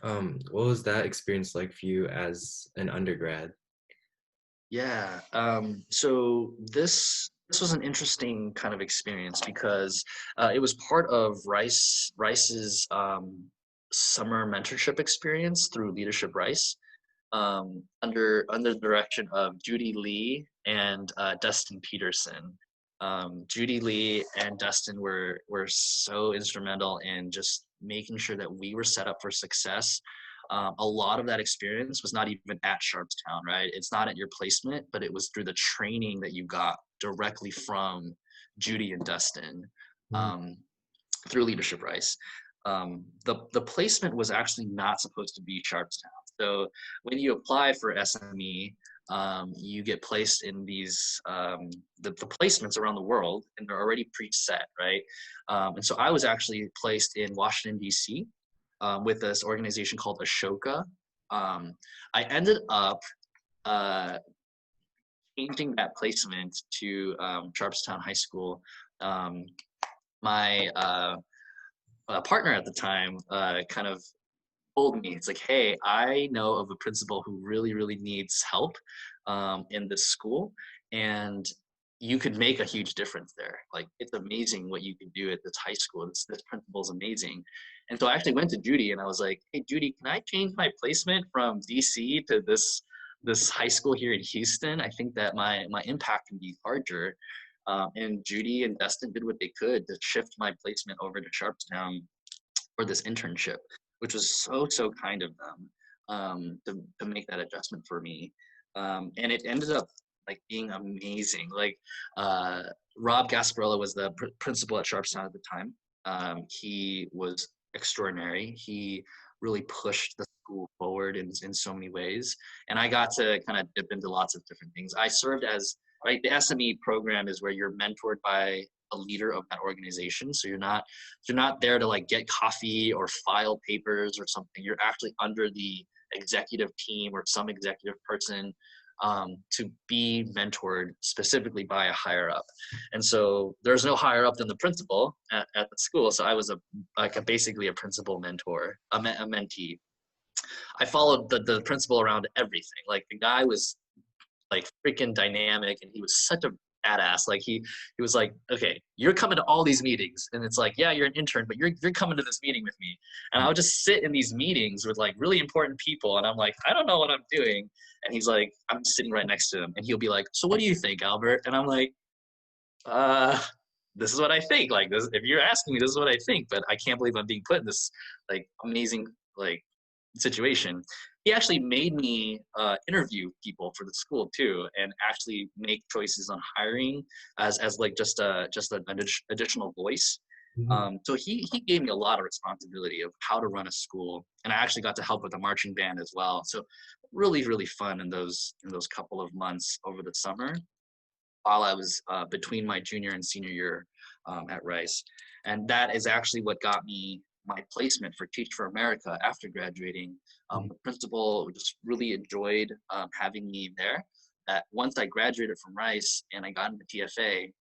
What was that experience like for you as an undergrad? Yeah. So this was an interesting kind of experience because it was part of Rice's summer mentorship experience through Leadership Rice, under the direction of Judy Lee and Dustin Peterson. Judy Lee and Dustin were so instrumental in just making sure that we were set up for success. A lot of that experience was not even at Sharpstown, right? It's not at your placement, but it was through the training that you got directly from Judy and Dustin, Mm. um, through Leadership Rice. The placement was actually not supposed to be Sharpstown. So when you apply for SME, you get placed in these the placements around the world, and they're already preset, right? And so I was actually placed in Washington D.C. With this organization called Ashoka. I ended up uh, changing that placement to Sharpstown High School. Um, my partner at the time kind of told me, it's like, hey, I know of a principal who really, really needs help in this school, and you could make a huge difference there. Like, it's amazing what you can do at this high school. This principal is amazing. And so I actually went to Judy and I was like, hey, Judy, can I change my placement from DC to this high school here in Houston? I think that my impact can be larger. And Judy and Dustin did what they could to shift my placement over to Sharpstown for this internship, which was so kind of them, to make that adjustment for me. And it ended up like being amazing. Like Rob Gasparilla was the principal at Sharpstown at the time. He was extraordinary. He really pushed the school forward in so many ways. And I got to kind of dip into lots of different things. I served as, right, the SME program is where you're mentored by a leader of that organization. So you're not there to like get coffee or file papers or something. You're actually under the executive team or some executive person, to be mentored specifically by a higher up. And so there's no higher up than the principal at the school. So I was basically a principal mentor, a mentee. I followed the principal around everything. Like the guy was like freaking dynamic, and he was such a badass. Like he was like, okay, you're coming to all these meetings, and it's like, yeah, you're an intern, but you're coming to this meeting with me. And I would just sit in these meetings with like really important people, and I'm like, I don't know what I'm doing. And he's like, I'm sitting right next to him, and he'll be like, so what do you think, Albert? And I'm like, uh this is what I think. Like this, if you're asking me, this is what I think, but I can't believe I'm being put in this like amazing like situation. He actually made me interview people for the school too, and actually make choices on hiring as like just an additional voice. Mhm. So he gave me a lot of responsibility of how to run a school, and I actually got to help with the marching band as well. So really fun in those couple of months over the summer while I was between my junior and senior year at Rice. And that is actually what got me my placement for Teach for America after graduating. The principal just really enjoyed having me there. That once I graduated from Rice and I got into TFA,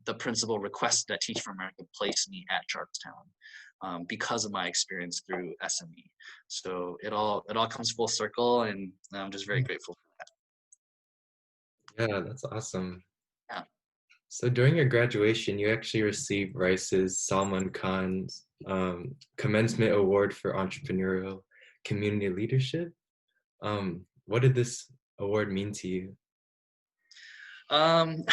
the principal requested that Teach for America place me at Charlestown because of my experience through SME. So it all comes full circle, and I'm just very grateful for Yeah, that's awesome. that. So during your graduation, you actually received Rice's Salman Khan's Commencement Award for Entrepreneurial Community Leadership. What did this award mean to you? Um,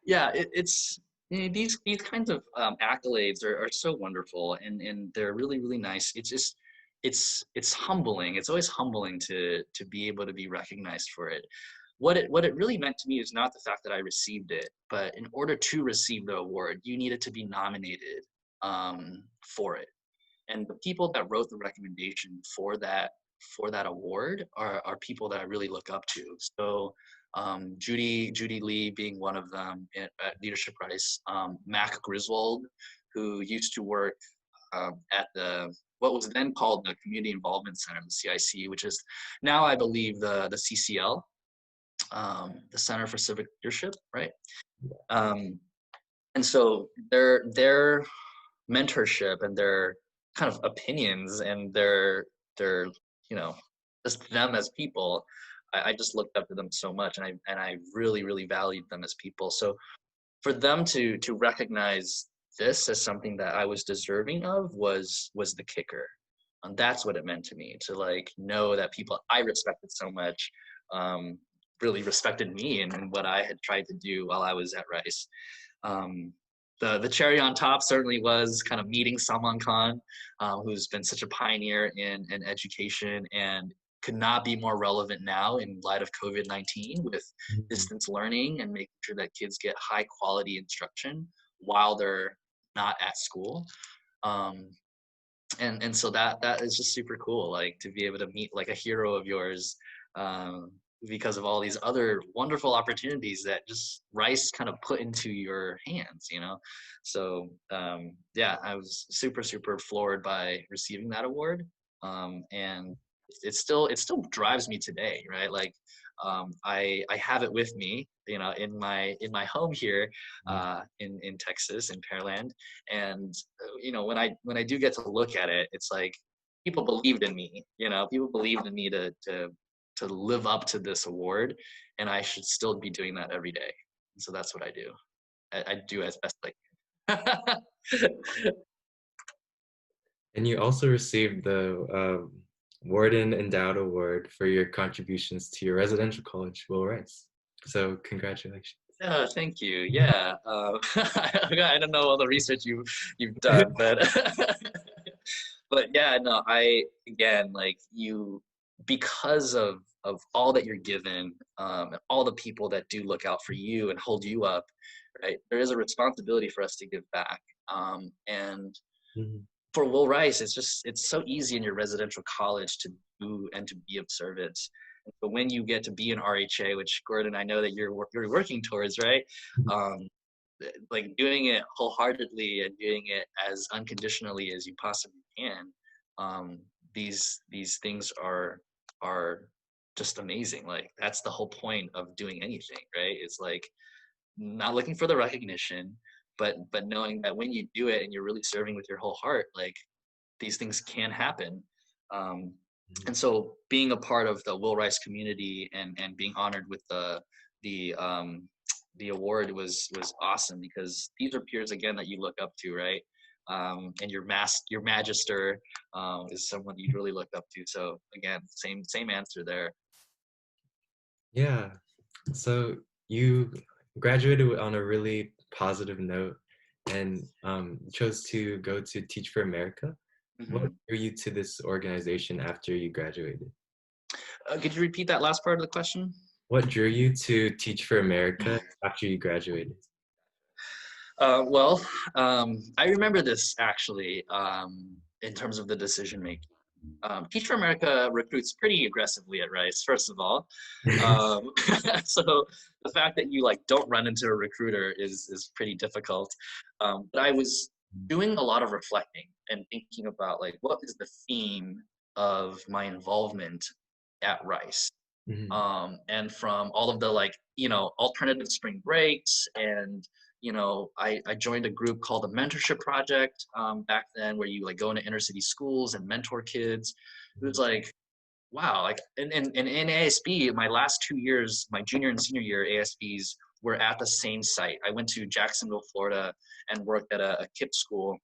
yeah, it's these kinds of accolades are so wonderful, and they're really nice. It's just it's humbling. It's always humbling to be able to be recognized for it. What it really meant to me is not the fact that I received it, but in order to receive the award, you needed to be nominated for it. And the people that wrote the recommendation for that award are people that I really look up to. So Judy Lee being one of them at Leadership Rice, Mac Griswold, who used to work at the what was then called the Community Involvement Center, the CIC, which is now I believe the CCL, the Center for Civic Leadership, right? Um, and so their mentorship and their kind of opinions and their you know just them as people, I just looked up to them so much, and I really valued them as people. So for them to recognize this as something that I was deserving of was the kicker. And that's what it meant to me, to like know that people I respected so much um, really respected me and what I had tried to do while I was at Rice. Um, the cherry on top certainly was kind of meeting Salman Khan, who's been such a pioneer in education and could not be more relevant now in light of COVID-19 with Mhm. distance learning and making sure that kids get high quality instruction while they're not at school. Um, and so that is just super cool, like to be able to meet like a hero of yours um, because of all these other wonderful opportunities that just Rice kind of put into your hands, you know. So yeah, I was super floored by receiving that award, and it still drives me today, right? Like I have it with me, you know, in my home here in Texas in Pearland, and you know when I do get to look at it, it's like people believed in me, you know, people believed in me to live up to this award, and I should still be doing that every day. And so that's what I do. I do as best I can. And you also received the Warden Endowed Award for your contributions to your residential college, Will Rice. So congratulations. Yeah, thank you. Yeah, I don't know all the research you've done, but but yeah, no, I again like you because of all that you're given, and all the people that do look out for you and hold you up, right? There is a responsibility for us to give back, and Mhm. for Will Rice, it's so easy in your residential college to do and to be of service. But when you get to be an RHA, which Gordon, I know that you're working towards, right? Um, like doing it wholeheartedly and doing it as unconditionally as you possibly can. Um, these things are just amazing. Like that's the whole point of doing anything, right? It's like not looking for the recognition, but knowing that when you do it and you're really serving with your whole heart, like these things can happen. Um, Mhm. and so being a part of the Will Rice community and being honored with the the award was awesome because these are peers again that you look up to, right? And your magister is someone you really look up to. So again, same answer there. Yeah. So you graduated on a really positive note and chose to go to Teach for America. What Hmm. drew you to this organization after you graduated? Could you repeat that last part of the question? What drew you to Teach for America after you graduated? Well, I remember this actually in terms of the decision making. Teach for America recruits pretty aggressively at Rice, first of all. Um, so the fact that you like don't run into a recruiter is pretty difficult. But I was doing a lot of reflecting and thinking about like what is the theme of my involvement at Rice. Mhm. And from all of the like alternative spring breaks and I joined a group called the Mentorship Project back then where you like go into inner city schools and mentor kids. It was like wow, like and in ASB my last 2 years, my junior and senior year ASBs were at the same site. I went to Jacksonville, Florida and worked at a KIPP school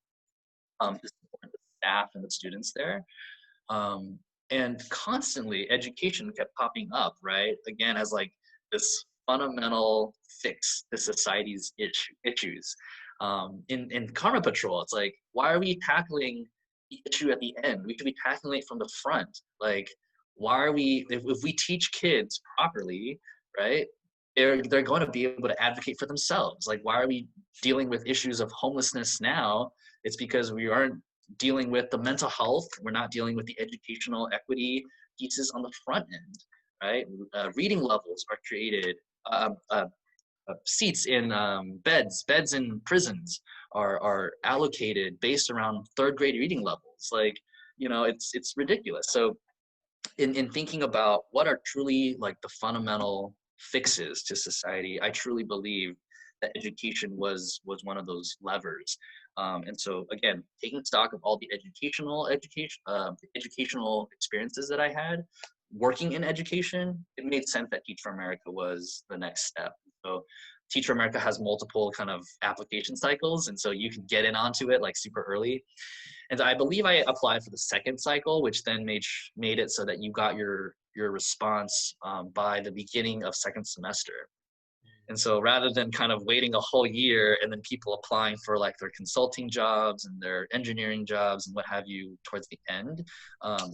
to support the staff and the students there. um, and constantly education kept popping up, right, again as like this fundamental fix to society's issues. In Karma Patrol, it's like why are we tackling the issue at the end? We should be tackling it from the front. Like why are we if we teach kids properly, right, they're going to be able to advocate for themselves. Like why are we dealing with issues of homelessness now? It's because we aren't dealing with the mental health. We're not dealing with the educational equity pieces on the front end, right? Reading levels are created. Seats in beds in prisons are allocated based around third grade reading levels. Like, it's ridiculous. So in thinking about what are truly like the fundamental fixes to society, I truly believe that education was one of those levers. And so again, taking stock of all the educational experiences that I had working in education, it made sense that Teach for America was the next step. So Teach for America has multiple kind of application cycles, and so you can get in onto it like super early. And I believe I applied for the second cycle, which then made it so that you got your response by the beginning of second semester. And so rather than kind of waiting a whole year and then people applying for like their consulting jobs and their engineering jobs and what have you towards the end,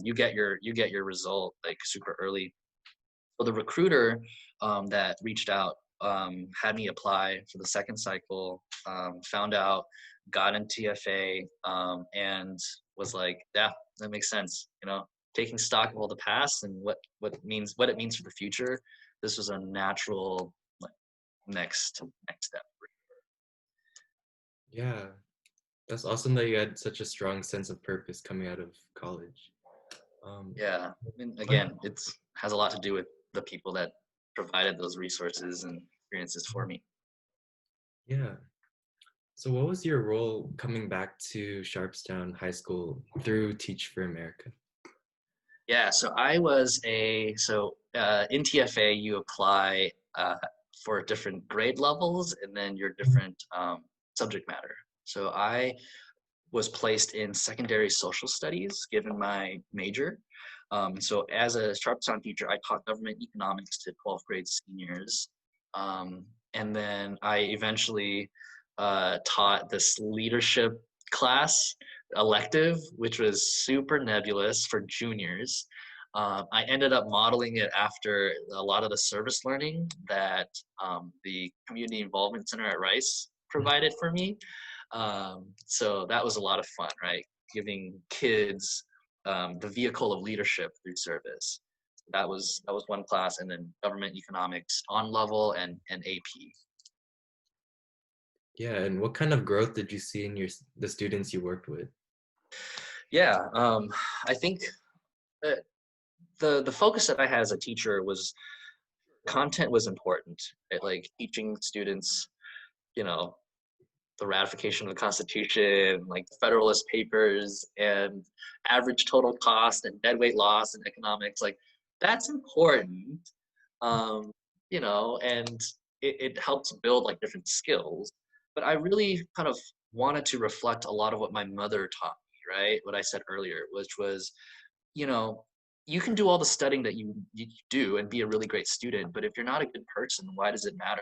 you get your result like super early. So the recruiter that reached out had me apply for the second cycle, found out, got in TFA, and was like, yeah, that makes sense. Taking stock of all the past and what it means for the future. This was a natural like next step. Yeah, that's awesome that you had such a strong sense of purpose coming out of college. Um, Yeah, and what- again, it's has a lot to do with the people that provided those resources and experiences for me. yeah. So, what was your role coming back to Sharpstown High School through Teach for America? Yeah, so in TFA you apply for different grade levels and then your different subject matter. So I was placed in secondary social studies given my major. So as a Sharpstown teacher, I taught government economics to 12th grade seniors. And then I eventually taught this leadership class elective, which was super nebulous for juniors. I ended up modeling it after a lot of the service learning that the Community Involvement Center at Rice provided for me. So that was a lot of fun, right? Giving kids the vehicle of leadership through service. That was one class, and then government economics on level and AP. Yeah, and what kind of growth did you see in the students you worked with? Yeah, I think that the focus that I had as a teacher was content was important. Like teaching students, you know, the ratification of the Constitution, like the Federalist Papers, and average total cost and deadweight loss in economics. Like that's important, um, and it helps build like different skills. But I really kind of wanted to reflect a lot of what my mother taught me, right? What I said earlier, which was, you know, you can do all the studying that you do and be a really great student, but if you're not a good person, why does it matter?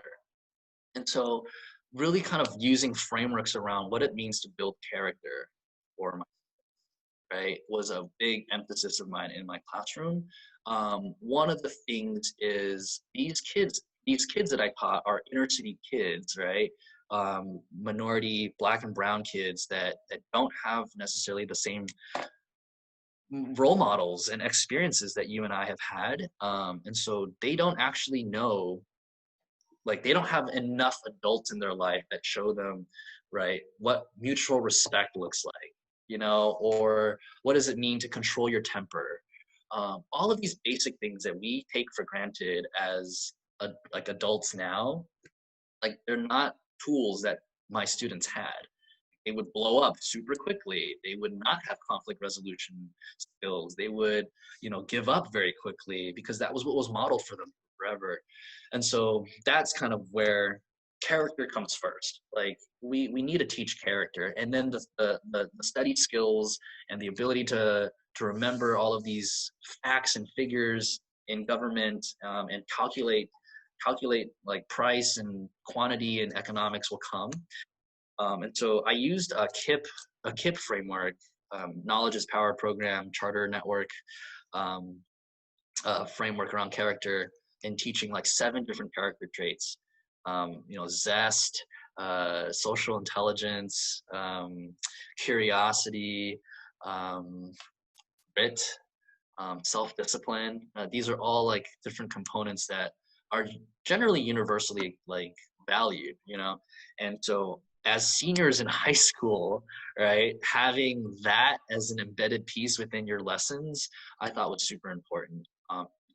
And so really kind of using frameworks around what it means to build character for my, right, was a big emphasis of mine in my classroom. One of the things is these kids that I taught are inner city kids, right? Minority black and brown kids that don't have necessarily the same role models and experiences that you and I have had. And so they don't actually know, like they don't have enough adults in their life that show them, right, what mutual respect looks like, or what does it mean to control your temper. All of these basic things that we take for granted as like adults now, like they're not tools that my students had. They would blow up super quickly. They would not have conflict resolution skills. They would, give up very quickly because that was what was modeled for them forever. And so that's kind of where character comes first. Like we need to teach character, and then the study skills and the ability to remember all of these facts and figures in government, and calculate like price and quantity and economics will come. And so I used a KIP framework, knowledge is power program, charter network, um, framework around character, in teaching like 7 different character traits. Zest, social intelligence, curiosity, um, grit, self-discipline. These are all like different components that are generally universally like valued, and so as seniors in high school, right, having that as an embedded piece within your lessons, I thought was super important.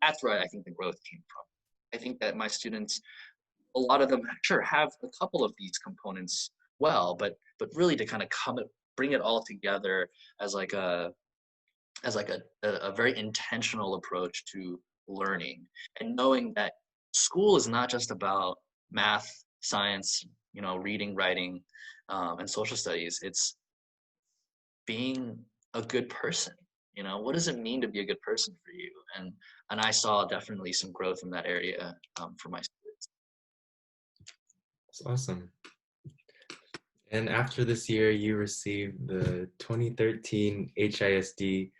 That's where I think the growth came from. I think that my students, a lot of them, sure, have a couple of these components well, but really to kind of bring it all together as like a very intentional approach to learning, and knowing that school is not just about math, science, reading, writing, and social studies. It's being a good person. What does it mean to be a good person for you? And I saw definitely some growth in that area, for my students. That's awesome. And after this year, you received the 2013 HISD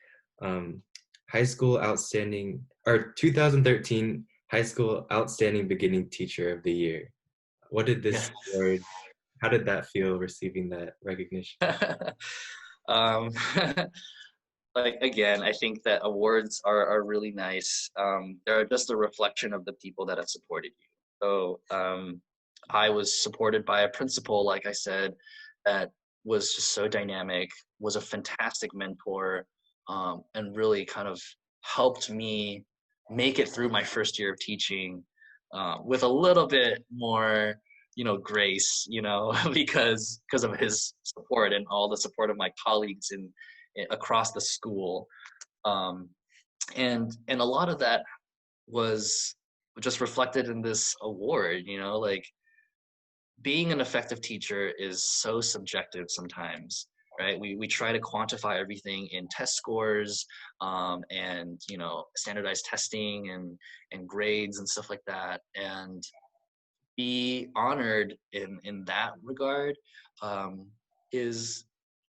High School Outstanding, or 2013 High School Outstanding Beginning Teacher of the Year. What did Yeah. this award, how did that feel receiving that recognition? um, like again, I think that awards are really nice. They're just a reflection of the people that have supported you. So I was supported by a principal, like I said, that was just so dynamic, was a fantastic mentor, and really kind of helped me make it through my first year of teaching, with a little bit more, grace, because of his support and all the support of my colleagues across the school. Um, and a lot of that was just reflected in this award. Like being an effective teacher is so subjective sometimes, right? We try to quantify everything in test scores, and standardized testing and grades and stuff like that, and be honored in that regard, um, is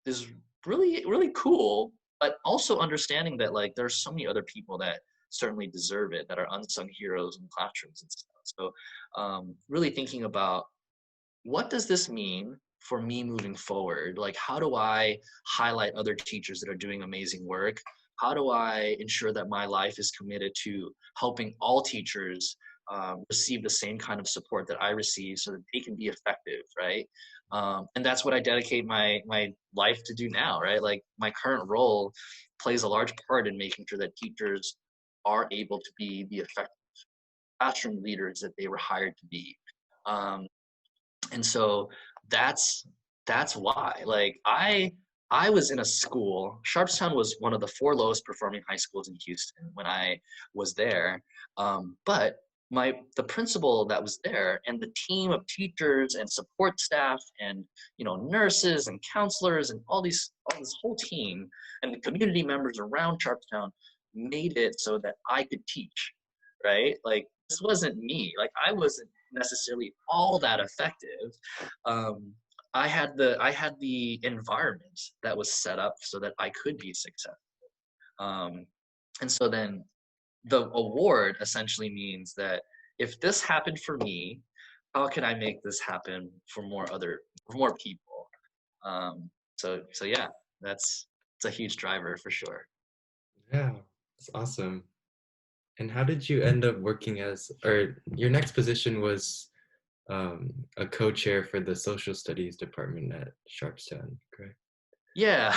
is really really cool. But also understanding that like there's so many other people that certainly deserve it, that are unsung heroes in classrooms and stuff. So really thinking about, what does this mean for me moving forward? Like, how do I highlight other teachers that are doing amazing work? How do I ensure that my life is committed to helping all teachers receive the same kind of support that I receive, so that they can be effective, right? And that's what I dedicate my life to do now, right? Like my current role plays a large part in making sure that teachers are able to be the effective classroom leaders that they were hired to be. Um, And so that's that's why. Like I was in a school. Sharpstown was one of the four lowest performing high schools in Houston when I was there. But the principal that was there and the team of teachers and support staff and nurses and counselors and all this whole team and the community members around Sharpstown made it so that I could teach, right? Like this wasn't me. Like I wasn't necessarily all that effective. Um, I had the environment that was set up so that I could be successful. Um, and so then the award essentially means that if this happened for me, how can I make this happen for more people? So yeah, that's it's a huge driver for sure. Yeah, it's awesome. And how did you end up working as, or your next position was a co-chair for the social studies department at Sharpstown, correct? Yeah.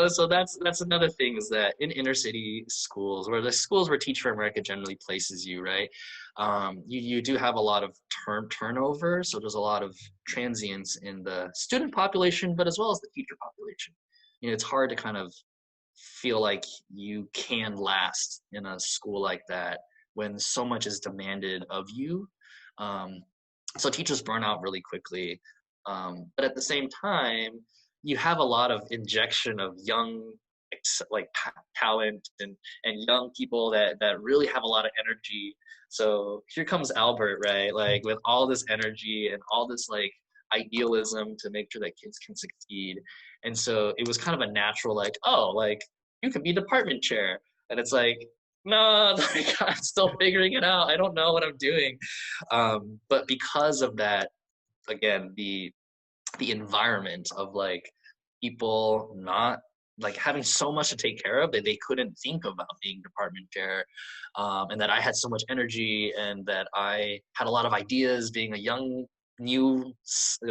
So that's another thing is that in inner city schools, where the schools where Teach for America generally places you, right? You do have a lot of turnover, so there's a lot of transients in the student population, but as well as the teacher population. It's hard to kind of feel like you can last in a school like that when so much is demanded of you. Um, so teachers burn out really quickly. But at the same time, you have a lot of injection of young like talent and young people that really have a lot of energy. So here comes Albert, right? Like with all this energy and all this like idealism to make sure that kids can succeed. And so it was kind of a natural like, oh, like you can be department chair. And it's like, no, like I'm still figuring it out. I don't know what I'm doing. But because of that, again, the environment of like people not like having so much to take care of that they couldn't think about being department chair, and that I had so much energy and that I had a lot of ideas being a young new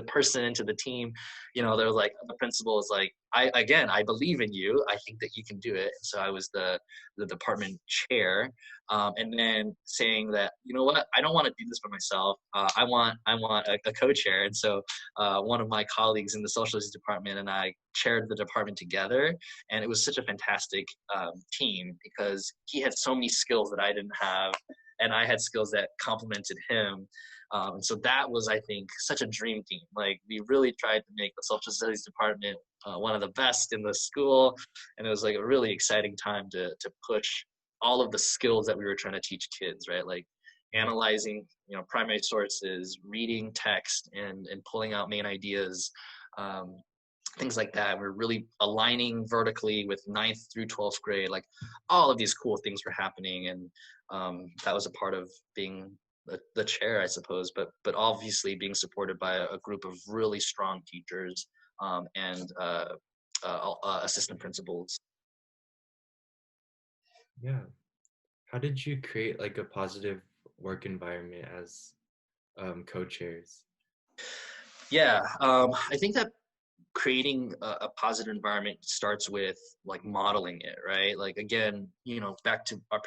person into the team. They're like, the principal is like, I believe in you, I think that you can do it. So I was the department chair, and then saying that, what, I don't want to do this by myself. I want a co-chair. And so one of my colleagues in the social studies department and I chaired the department together. And it was such a fantastic team because he had so many skills that I didn't have, and I had skills that complemented him. And so that was, I think, such a dream team. Like we really tried to make the social studies department one of the best in the school, and it was like a really exciting time to push all of the skills that we were trying to teach kids, right? Like analyzing, primary sources, reading text, and pulling out main ideas, um, things like that. We're really aligning vertically with ninth through 12th grade. Like all of these cool things were happening, and that was a part of being the chair, I suppose. But obviously being supported by a group of really strong teachers, and assistant principals. Yeah. How did you create like a positive work environment as co-chairs? Yeah, I think that creating a positive environment starts with like modeling it, right? Like again, back to our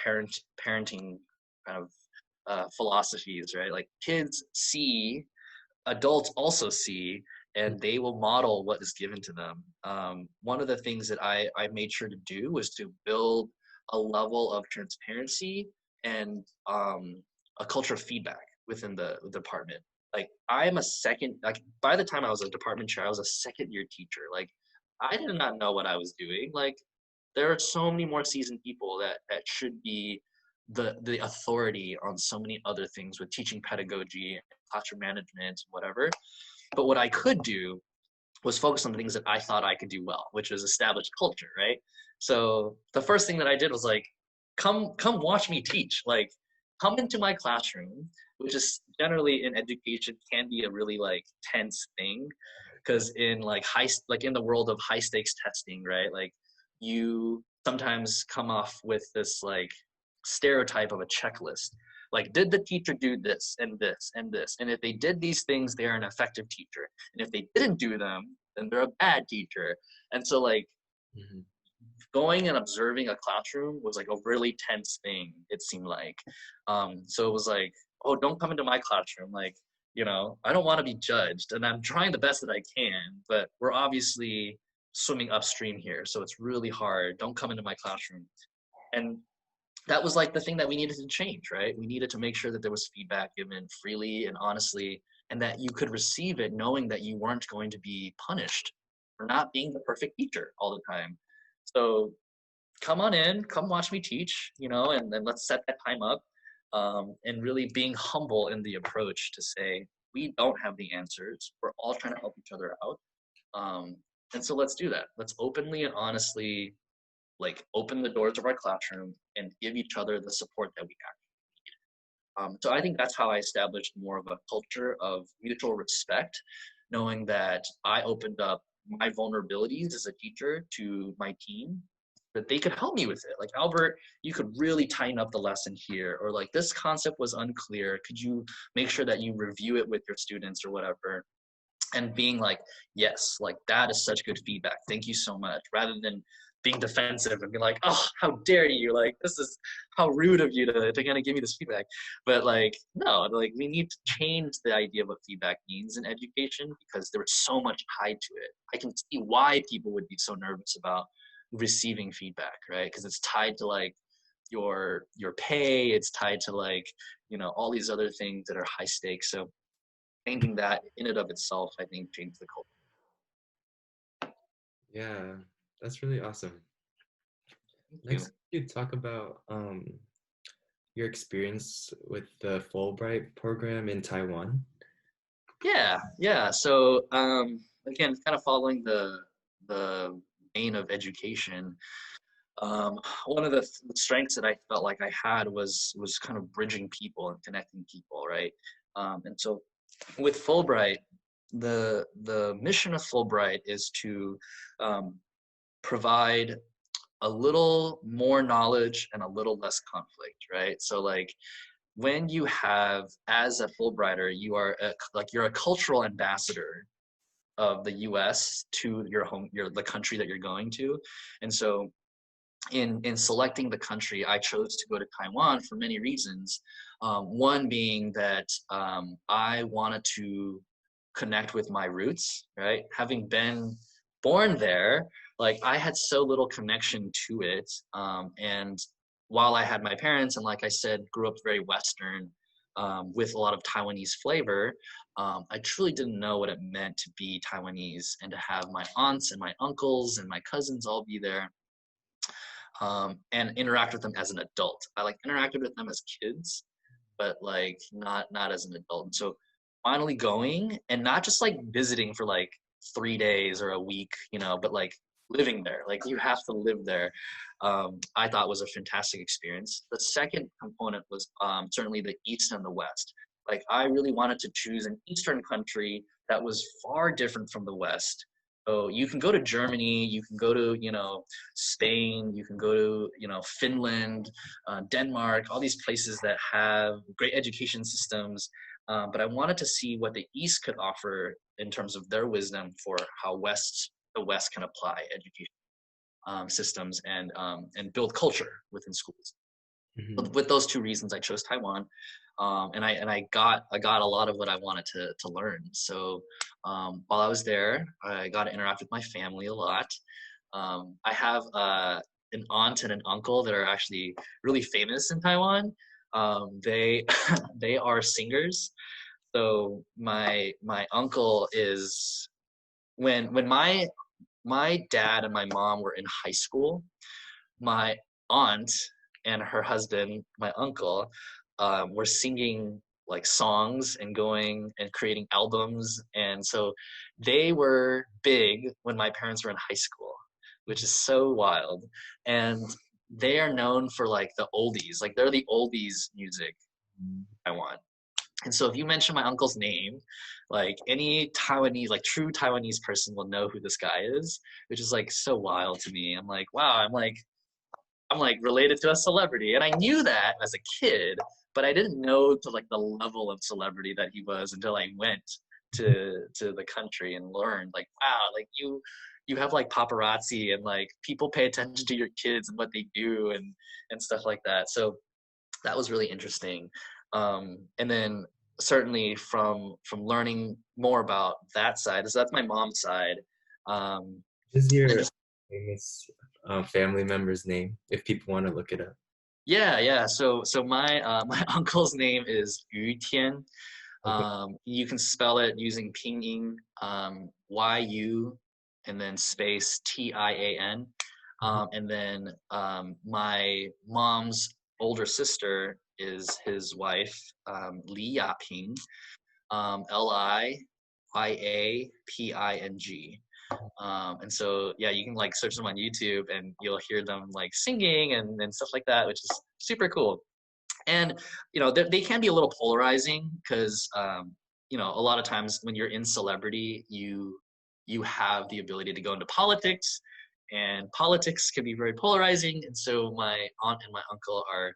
parenting kind of philosophies, right? Like kids see, adults also see, and they will model what is given to them. One of the things that I made sure to do was to build a level of transparency and a culture of feedback within the department. Like I'm a second, like by the time I was a department chair, I was a second year teacher. Like I did not know what I was doing. Like there are so many more seasoned people that should be the authority on so many other things with teaching pedagogy, classroom management, whatever. But what I could do was focus on the things that I thought I could do well, which was establish culture, right? So the first thing that I did was like, come watch me teach. Like, come into my classroom, which is generally in education can be a really like tense thing, because in like in the world of high stakes testing, right? Like you sometimes come off with this like stereotype of a checklist. Like, did the teacher do this and this and this? And if they did these things, they're an effective teacher. And if they didn't do them, then they're a bad teacher. And so like Mhm. going and observing a classroom was like a really tense thing, it seemed like. So it was like, oh, don't come into my classroom. Like, I don't want to be judged, and I'm trying the best that I can, but we're obviously swimming upstream here, so it's really hard. Don't come into my classroom. And that was like the thing that we needed to change, right? We needed to make sure that there was feedback given freely and honestly, and that you could receive it knowing that you weren't going to be punished for not being the perfect teacher all the time. So come on in, come watch me teach, and then let's set that time up. And really being humble in the approach to say, we don't have the answers. We're all trying to help each other out. And so let's do that. Let's openly and honestly like open the doors of our classroom and give each other the support that we have. So I think that's how I established more of a culture of mutual respect, knowing that I opened up my vulnerabilities as a teacher to my team, that they could help me with it. Like, Albert, you could really tighten up the lesson here, or like this concept was unclear. Could you make sure that you review it with your students or whatever? And being like, yes, like that is such good feedback. Thank you so much. Rather than being defensive and be like, oh, how dare you? Like, this is how rude of you to kind of give me this feedback. But like, no, like we need to change the idea of what feedback means in education because there was so much tied to it. I can see why people would be so nervous about receiving feedback, right? Because it's tied to like your pay, it's tied to like, all these other things that are high stakes. So changing that in and of itself, I think, changed the culture. Yeah, that's really awesome. Thank you. Next, could you talk about your experience with the Fulbright program in Taiwan? Yeah. So again, kind of following the vein of education, one of the strengths that I felt like I had was kind of bridging people and connecting people, right? And so with Fulbright, the mission of Fulbright is to provide a little more knowledge and a little less conflict, right? So like when you have, as a Fulbrighter, you're a cultural ambassador of the U.S. to the country that you're going to, and so in selecting the country, I chose to go to Taiwan for many reasons. One being that I wanted to connect with my roots, right? Having been born there, like I had so little connection to it. And while I had my parents, and like I said, grew up very Western with a lot of Taiwanese flavor, I truly didn't know what it meant to be Taiwanese and to have my aunts and my uncles and my cousins all be there. And interact with them as an adult. I like interacted with them as kids, but like not as an adult. And so finally going and not just like visiting for like 3 days or a week, but like living there. Like you have to live there. I thought was a fantastic experience. The second component was certainly the East and the West. Like I really wanted to choose an Eastern country that was far different from the West. So you can go to Germany, you can go to, Spain, you can go to, Finland, Denmark, all these places that have great education systems. But I wanted to see what the East could offer in terms of their wisdom for how the West can apply education systems and build culture within schools. Mm-hmm. With those two reasons, I chose Taiwan, and I got a lot of what I wanted to learn. So while I was there, I got to interact with my family a lot. I have an aunt and an uncle that are actually really famous in Taiwan. They they are singers. So my uncle is when my dad and my mom were in high school, my aunt and her husband, my uncle, were singing like songs and going and creating albums. And so they were big when my parents were in high school, which is so wild. And they are known for like the oldies, like they're the oldies music I want. And so if you mention my uncle's name, like any Taiwanese, like true Taiwanese person will know who this guy is, which is like so wild to me. I'm like, wow, I'm like related to a celebrity. And I knew that as a kid, but I didn't know to like the level of celebrity that he was until I went to the country and learned like, wow, like you have like paparazzi and like people pay attention to your kids and what they do and stuff like that. So that was really interesting. And then certainly from learning more about that side, so that's my mom's side. Um, What is and then your just famous family member's name if people want to look it up? yeah, yeah. So my my uncle's name is Yu Tian. Okay. You can spell it using pinyin, YU, and then space TIAN. Mhm. And then my mom's older sister is his wife, Li Yaping, Liyaaping. And so, yeah, you can like search them on YouTube and you'll hear them like singing and stuff like that, which is super cool. And they can be a little polarizing because a lot of times when you're in celebrity, you have the ability to go into politics, and politics can be very polarizing. And so my aunt and my uncle are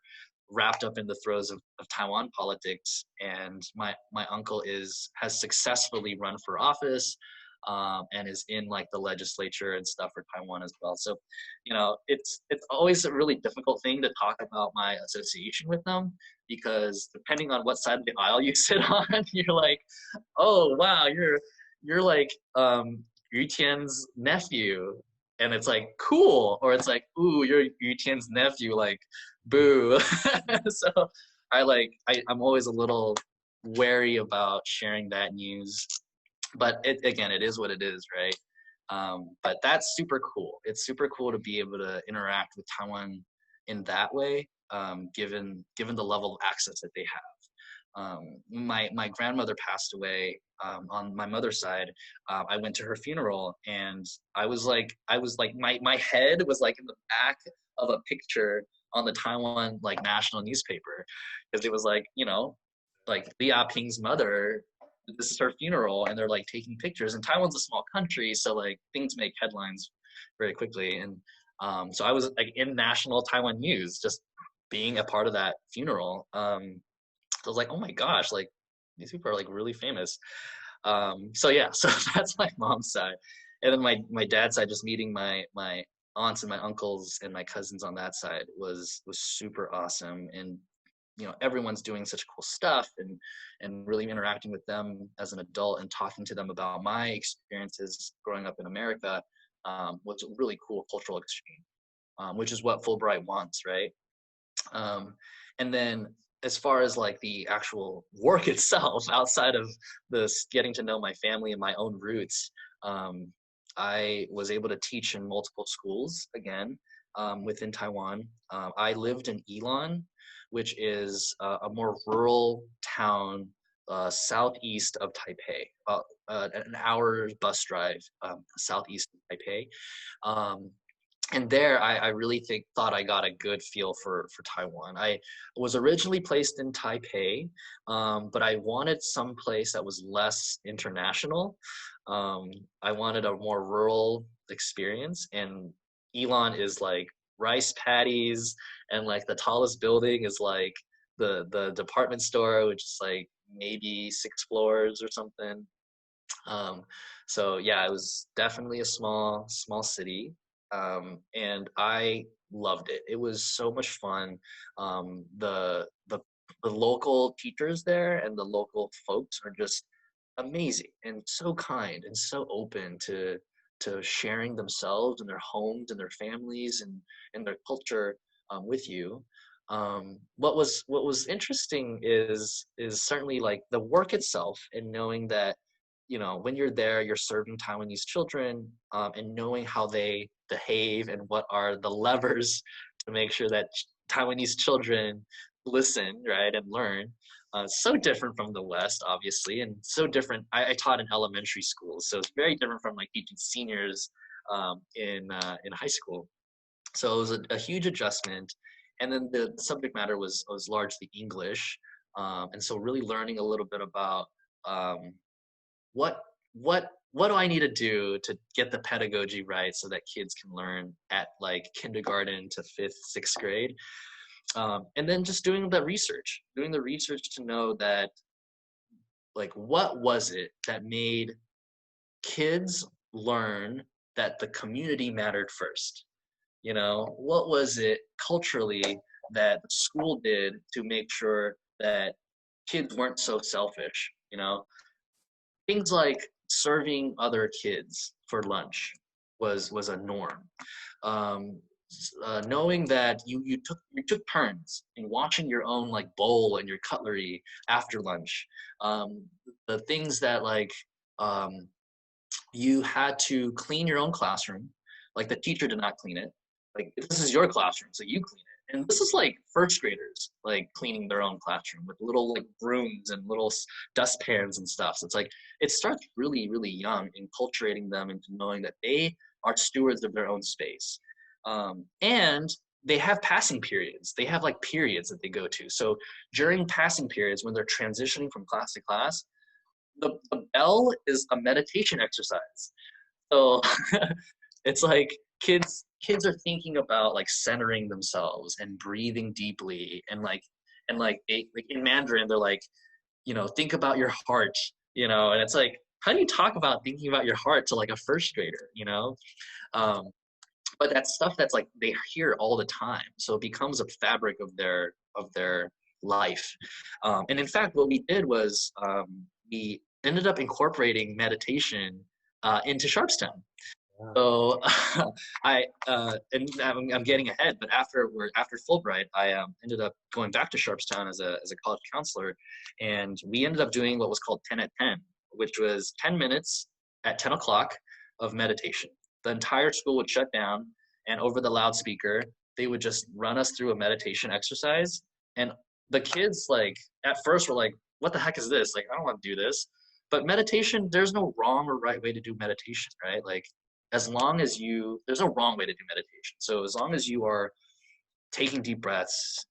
wrapped up in the throes of Taiwan politics, and my uncle has successfully run for office, and is in like the legislature and stuff for Taiwan as well. So, it's always a really difficult thing to talk about my association with them, because depending on what side of the aisle you sit on, you're like, oh wow, you're like Yu Tian's nephew, and it's like cool, or it's like, ooh, you're Yu Tian's nephew, like boo. So I'm always a little wary about sharing that news, but again, it is what it is, right? But that's super cool. It's super cool to be able to interact with Taiwan in that way, given the level of access that they have. My grandmother passed away on my mother's side. I went to her funeral, and I was like my head was like in the back of a picture on the Taiwan like national newspaper, because it was like, like Li Ping's mother, this is her funeral, and they're like taking pictures, and Taiwan's a small country, so like things make headlines very quickly. And so I was like in national Taiwan news, just being a part of that funeral. I was like, oh my gosh, like these people are like really famous. So yeah, so that's my mom's side, and then my dad's side, just meeting my aunts and my uncles and my cousins on that side was super awesome. And everyone's doing such cool stuff, and really interacting with them as an adult and talking to them about my experiences growing up in America, was a really cool cultural exchange, which is what Fulbright wants, right? Um, and then as far as like the actual work itself, outside of this getting to know my family and my own roots, um, I was able to teach in multiple schools again, within Taiwan. I lived in Elon, which is a more rural town, southeast of Taipei, about an hour bus drive, southeast of Taipei. Um, and there, I really thought I got a good feel for Taiwan. I was originally placed in Taipei, but I wanted some place that was less international. Um, I wanted a more rural experience, and Elon is like rice paddies, and like the tallest building is like the department store, which is like maybe 6 floors or something. Um, so yeah, it was definitely a small city, and I loved it. It was so much fun. The local teachers there and the local folks are just amazing and so kind and so open to sharing themselves and their homes and their families and their culture, with you. What was interesting is certainly like the work itself, and knowing that when you're there, you're serving Taiwanese children, and knowing how they behave and what are the levers to make sure that Taiwanese children listen, right, and learn. So different from the West, obviously, and so different. I taught in elementary school, so it's very different from like teaching seniors, in high school. So it was a huge adjustment. And then the subject matter was largely English, and so really learning a little bit about, um, what what do I need to do to get the pedagogy right so that kids can learn at like kindergarten to fifth, sixth grade, and then just doing the research to know that like what was it that made kids learn that the community mattered first. What was it culturally that the school did to make sure that kids weren't so selfish, you know? Things like serving other kids for lunch was a norm. Um, Knowing that you took turns in washing your own like bowl and your cutlery after lunch. Um, the things that like um, you had to clean your own classroom, like the teacher did not clean it. Like this is your classroom, so you clean it. And this is like first graders like cleaning their own classroom with little like brooms and little dustpans and stuff. So it's like it starts really really young, enculturating them into knowing that they are stewards of their own space. And they have passing periods. They have like periods that they go to. So during passing periods, when they're transitioning from class to class, the bell is a meditation exercise. So it's like kids are thinking about like centering themselves and breathing deeply and like in Mandarin they're like, think about your heart, and it's like, how do you talk about thinking about your heart to like a first grader? Um, but that's stuff that's like they hear all the time, so it becomes a fabric of their life. And in fact, what we did was we ended up incorporating meditation into Sharpstown. Wow. So and I'm getting ahead, but after Fulbright, I ended up going back to Sharpstown as a college counselor, and we ended up doing what was called 10 at 10, which was 10 minutes at 10 o'clock of meditation. The entire school would shut down, and over the loudspeaker, they would just run us through a meditation exercise. And the kids, like at first, were like, "What the heck is this? Like, I don't want to do this." But meditation, there's no wrong or right way to do meditation, right? Like as long as there's no wrong way to do meditation. So as long as you are taking deep breaths,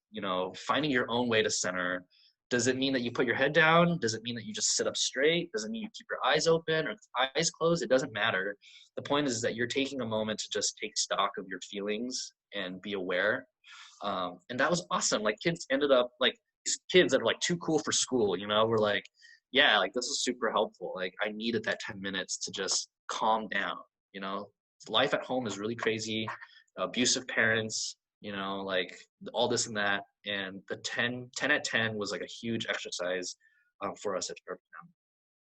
finding your own way to center. Does it mean that you put your head down? Does it mean that you just sit up straight? Does it mean you keep your eyes open or eyes closed? It doesn't matter. The point is that you're taking a moment to just take stock of your feelings and be aware. And that was awesome. Like kids ended up like these kids that are like too cool for school, were like, yeah, like this is super helpful. Like I needed that 10 minutes to just calm down, you know. Life at home is really crazy. Abusive parents, like all this and that. And the 10 at 10 was like a huge exercise for us at Sharpstown.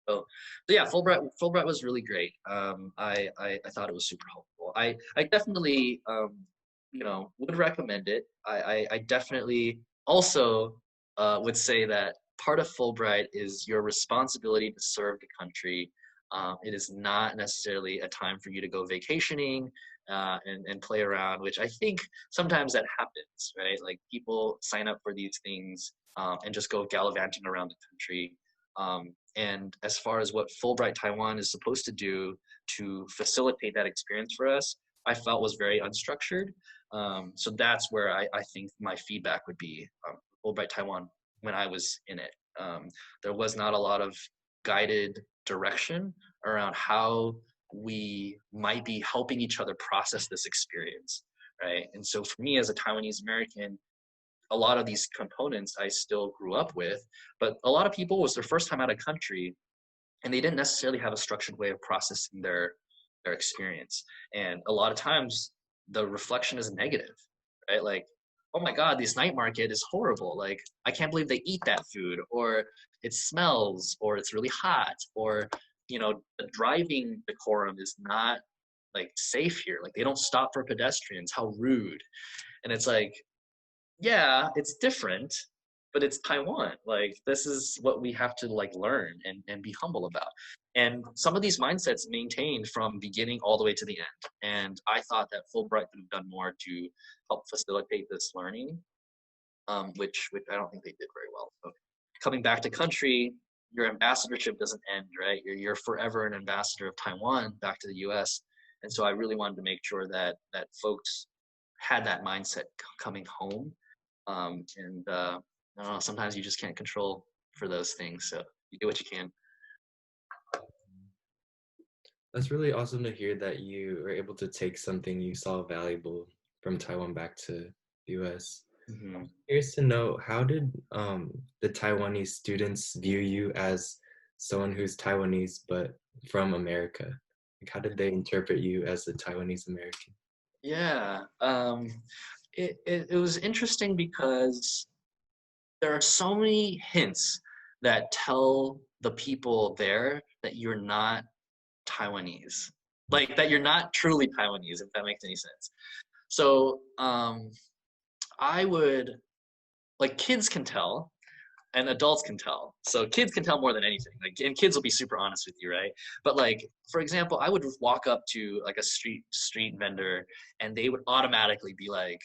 So yeah, Fulbright was really great. I thought it was super helpful. I definitely would recommend it. I definitely also would say that part of Fulbright is your responsibility to serve the country. It is not necessarily a time for you to go vacationing and play around, which I think sometimes that happens, right? Like people sign up for these things and just go gallivanting around the country. And as far as what Fulbright Taiwan is supposed to do to facilitate that experience for us, I felt was very unstructured. So that's where I think my feedback would be Fulbright Taiwan when I was in it. There was not a lot of guided direction around how we might be helping each other process this experience, right? And so for me as a Taiwanese American, a lot of these components I still grew up with, but a lot of people was their first time out of country and they didn't necessarily have a structured way of processing their experience. And a lot of times the reflection is negative, right? Like, oh my God, this night market is horrible. Like, I can't believe they eat that food, or it smells, or it's really hot, or, the driving decorum is not like safe here. Like, they don't stop for pedestrians. How rude. And it's like, yeah, it's different, but it's Taiwan. Like this is what we have to like learn and be humble about. And some of these mindsets maintained from beginning all the way to the end. And I thought that Fulbright could have done more to help facilitate this learning, which I don't think they did very well. So coming back to country, your ambassadorship doesn't end, right? You're forever an ambassador of Taiwan back to the U.S. And so I really wanted to make sure that folks had that mindset coming home. And I don't know, sometimes you just can't control for those things. So you do what you can. That's really awesome to hear that you were able to take something you saw valuable from Taiwan back to the US. Mm-hmm. Curious to know, how did the Taiwanese students view you as someone who's Taiwanese but from America? Like, how did they interpret you as a Taiwanese American? Yeah. It was interesting because there are so many hints that tell the people there that you're not Taiwanese, like that you're not truly Taiwanese, if that makes any sense. So I would like kids can tell and adults can tell. So kids can tell more than anything. Like, and kids will be super honest with you, right? But like, for example, I would walk up to like a street vendor, and they would automatically be like,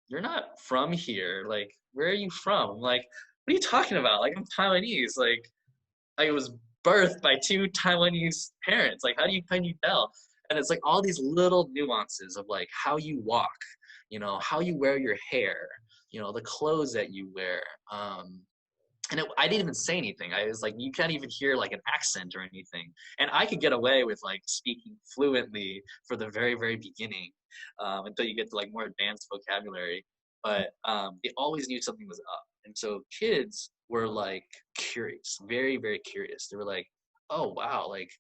"You're not from here. Like, where are you from?" I'm like, what are you talking about? Like, I'm Taiwanese. Like, I was birthed by two Taiwanese parents. Like, how do you tell? And it's like all these little nuances of like how you walk, how you wear your hair, the clothes that you wear. I didn't even say anything. I was like, you can't even hear like an accent or anything. And I could get away with like speaking fluently for the very, very beginning until you get to like more advanced vocabulary. But they always knew something was up. And so kids were like curious, very, very curious. They were like, oh, wow, like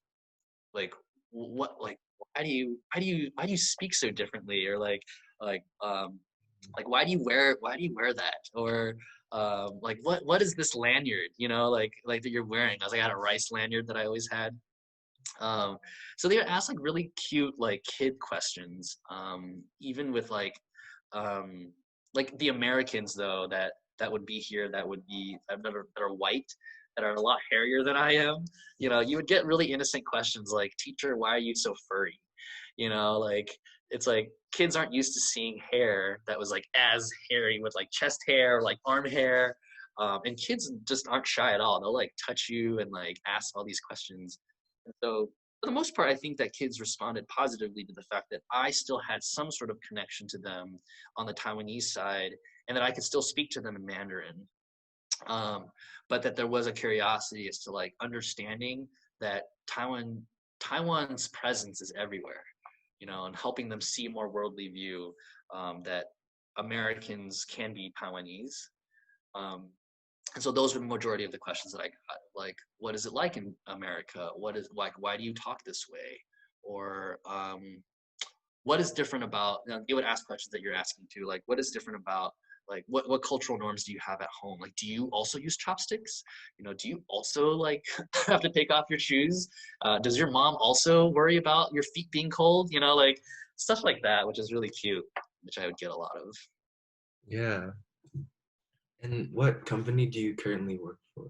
what, why do you speak so differently? Or like, why do you wear that? Or like what is this lanyard, like that you're wearing? I was like, I had a rice lanyard that I always had. So they would ask like really cute like kid questions, even with like the Americans though that would be here, that are white, that are a lot hairier than I am. You would get really innocent questions like, teacher, why are you so furry? Like, it's like kids aren't used to seeing hair that was like as hairy, with like chest hair, like arm hair. And kids just aren't shy at all. They'll like touch you and like ask all these questions. And so for the most part, I think that kids responded positively to the fact that I still had some sort of connection to them on the Taiwanese side, and that I could still speak to them in Mandarin. But that there was a curiosity as to like understanding that Taiwan's presence is everywhere, and helping them see a more worldly view, that Americans can be Taiwanese. And so those were the majority of the questions that I got. Like, what is it like in America? What is like, why do you talk this way? Or what is different about, they would ask questions that you're asking too, like what is different about, like what cultural norms do you have at home? Like, do you also use chopsticks? Do you also like have to take off your shoes? Does your mom also worry about your feet being cold? Like stuff like that, which is really cute, which I would get a lot of. Yeah. And what company do you currently work for?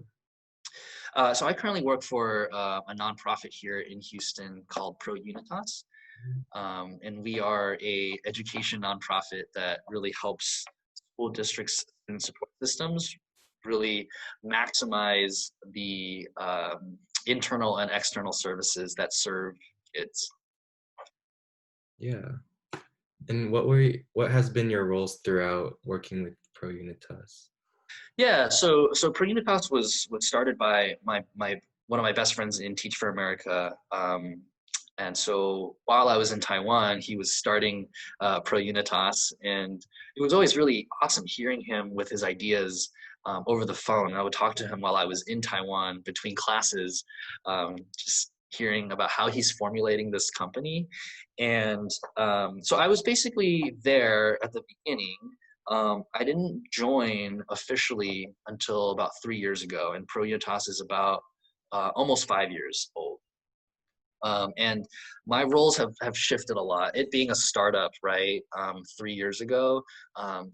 So I currently work for a nonprofit here in Houston called Pro Unitas. And we are a education nonprofit that really helps school districts and support systems really maximize the internal and external services that serve kids. Yeah. And what has been your roles throughout working with Pro Unitas? Yeah, so Pro Unitas was started by my one of my best friends in Teach for America. And so while I was in Taiwan, he was starting Pro Unitas, and it was always really awesome hearing him with his ideas over the phone. I would talk to him while I was in Taiwan between classes, just hearing about how he's formulating this company. And so I was basically there at the beginning. I didn't join officially until about 3 years ago, and Pro Unitas is about almost 5 years old. And my roles have shifted a lot. It being a startup, right? 3 years ago,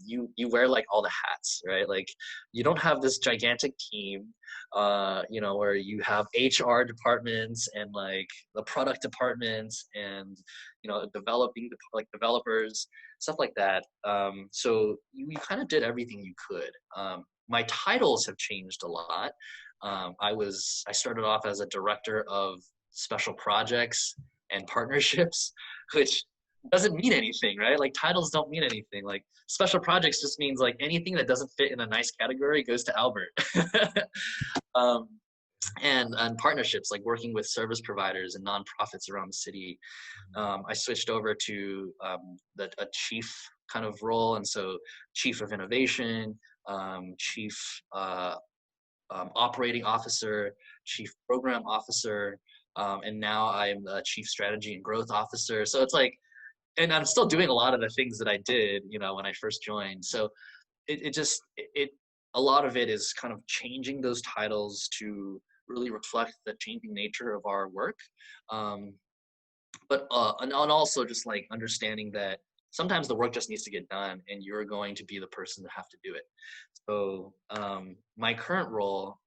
you wear like all the hats, right? Like you don't have this gigantic team, where you have HR departments and like the product departments and developing like developers, stuff like that. So you kind of did everything you could. My titles have changed a lot. I started off as a director of special projects and partnerships, which doesn't mean anything, right? Like titles don't mean anything. Like special projects just means like anything that doesn't fit in a nice category goes to Albert. um, and partnerships, like working with service providers and nonprofits around the city. I switched over to a chief kind of role, and so chief of innovation, chief operating officer, chief program officer, and now I'm the chief strategy and growth officer. So it's like, and I'm still doing a lot of the things that I did, when I first joined. So it a lot of it is kind of changing those titles to really reflect the changing nature of our work. Um, and also just like understanding that sometimes the work just needs to get done and you're going to be the person to have to do it. So my current role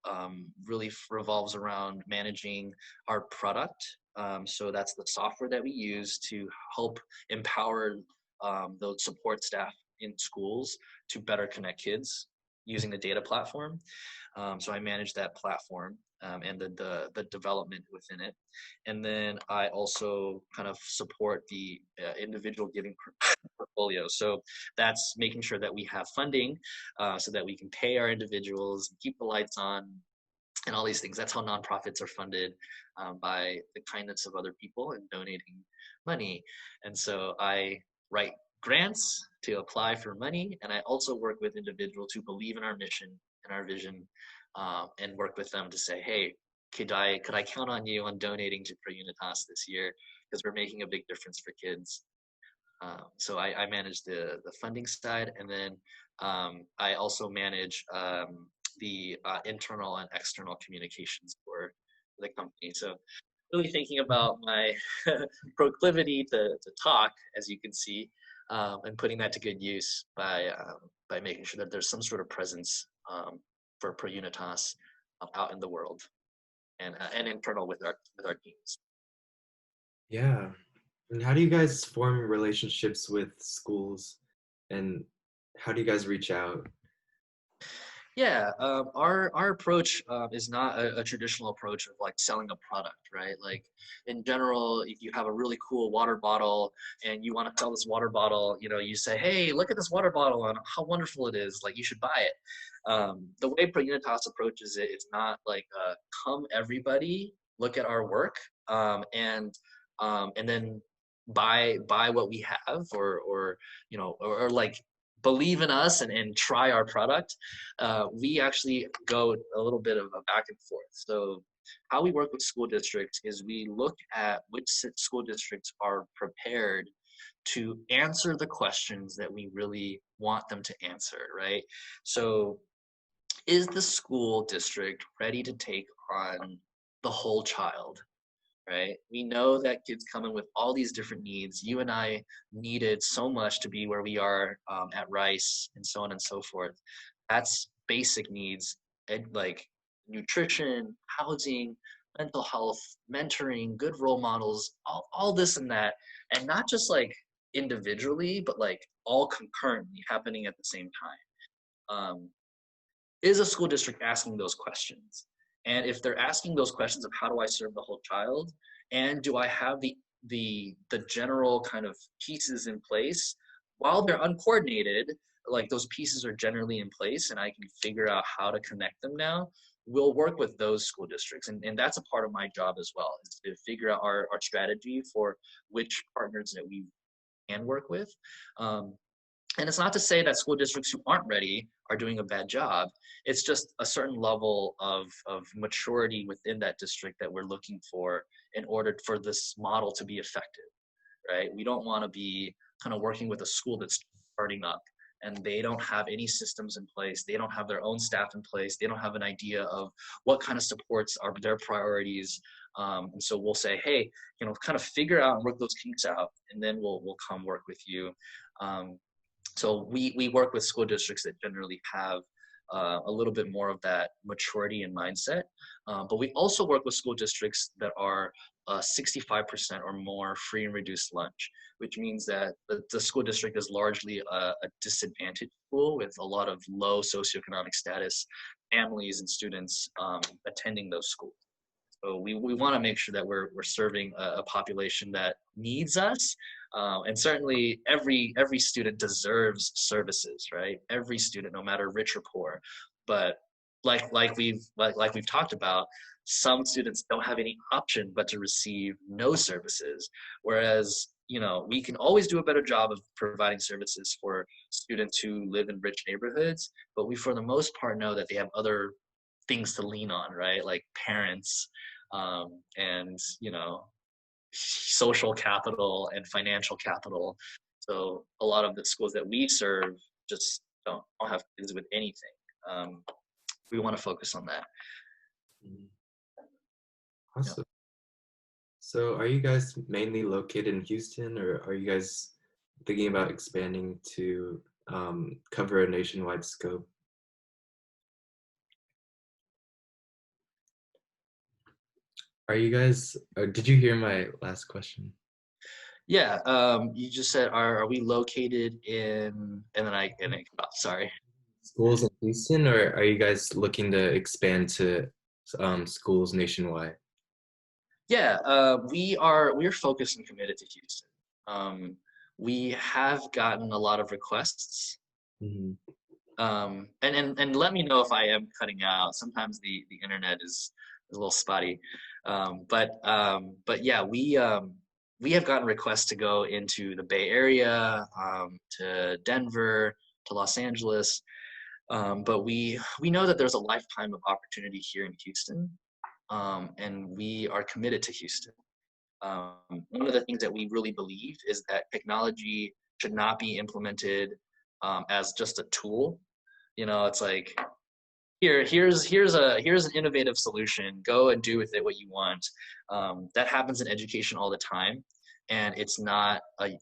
really revolves around managing our product. So that's the software that we use to help empower those support staff in schools to better connect kids using the data platform. So I manage that platform and the development within it. And then I also kind of support the individual giving portfolio. So that's making sure that we have funding so that we can pay our individuals, keep the lights on, and all these things. That's how nonprofits are funded, by the kindness of other people and donating money. And so I write grants to apply for money, and I also work with individuals who believe in our mission and our vision, and work with them to say, hey, could I count on you on donating to Pro Unitas this year, because we're making a big difference for kids. So I manage the funding side, and then I also manage the internal and external communications for the company. So really thinking about my proclivity to talk, as you can see, and putting that to good use by making sure that there's some sort of presence for Pro Unitas out in the world, and internal with our teams. Yeah. And how do you guys form relationships with schools, and how do you guys reach out? Yeah, our approach is not a traditional approach of like selling a product, right? Like in general, if you have a really cool water bottle and you want to sell this water bottle, you say, "Hey, look at this water bottle and how wonderful it is! Like you should buy it." The way Pro Unitas approaches it, it's not like come everybody, look at our work, and then buy what we have, or like believe in us and try our product. We actually go a little bit of a back and forth. So how we work with school districts is we look at which school districts are prepared to answer the questions that we really want them to answer, right? So is the school district ready to take on the whole child? Right? We know that kids come in with all these different needs. You and I needed so much to be where we are at Rice, and so on and so forth. That's basic needs, like nutrition, housing, mental health, mentoring, good role models, all this and that. And not just like individually, but like all concurrently happening at the same time. Is a school district asking those questions? And if they're asking those questions of how do I serve the whole child, and do I have the general kind of pieces in place, while they're uncoordinated, like those pieces are generally in place and I can figure out how to connect them now, we'll work with those school districts. And that's a part of my job as well, is to figure out our strategy for which partners that we can work with. And it's not to say that school districts who aren't ready are doing a bad job. It's just a certain level of maturity within that district that we're looking for in order for this model to be effective, right? We don't want to be kind of working with a school that's starting up and they don't have any systems in place. They don't have their own staff in place. They don't have an idea of what kind of supports are their priorities. And so we'll say, hey, kind of figure out and work those kinks out, and then we'll come work with you. So we work with school districts that generally have a little bit more of that maturity and mindset. But we also work with school districts that are 65% or more free and reduced lunch, which means that the school district is largely a disadvantaged school with a lot of low socioeconomic status families and students attending those schools. So we want to make sure that we're serving a population that needs us, and certainly every student deserves services, right? Every student, no matter rich or poor. But like we've talked about, some students don't have any option but to receive no services, whereas we can always do a better job of providing services for students who live in rich neighborhoods, but we for the most part know that they have other things to lean on, right? Like parents, and social capital and financial capital. So a lot of the schools that we serve just don't have kids with anything. we want to focus on that. Mhm. Yeah. Awesome. So are you guys mainly located in Houston, or are you guys thinking about expanding to cover a nationwide scope? Are you guys, did you hear my last question? Yeah, you just said, are we located in, and I cut off, sorry. Schools in Houston, or are you guys looking to expand to schools nationwide? Yeah, we're focused and committed to Houston. Um, we have gotten a lot of requests. Mhm. And let me know if I am cutting out. Sometimes the internet is a little spotty. But yeah, we have gotten requests to go into the Bay Area, to Denver, to Los Angeles. But we know that there's a lifetime of opportunity here in Houston, and we are committed to Houston. One of the things that we really believe is that technology should not be implemented as just a tool. It's like, here's an innovative solution. Go and do with it what you want. That happens in education all the time, and it's not an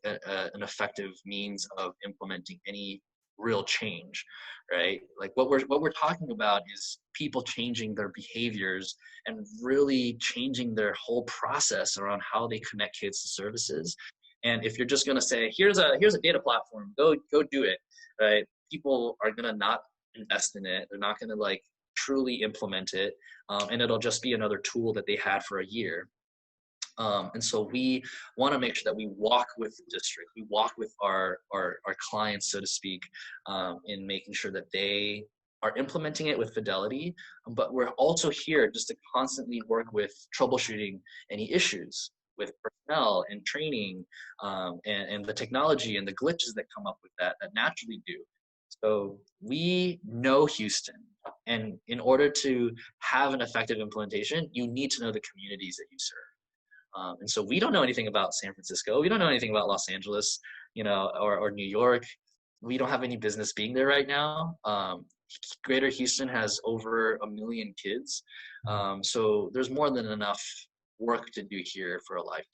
effective means of implementing any real change, right? Like what we're talking about is people changing their behaviors and really changing their whole process around how they connect kids to services. And if you're just going to say, here's a data platform, go do it, right? People are going to not invest in it. They're not going to like truly implement it, and it'll just be another tool that they had for a year. And so we want to make sure that we walk with the district, we walk with our clients, so to speak, in making sure that they are implementing it with fidelity. But we're also here just to constantly work with troubleshooting any issues with personnel and training, and the technology and the glitches that come up with that naturally do. So we know Houston, and in order to have an effective implementation, you need to know the communities that you serve. And so we don't know anything about San Francisco. We don't know anything about Los Angeles, or New York. We don't have any business being there right now. Greater Houston has over 1 million kids. So there's more than enough work to do here for a lifetime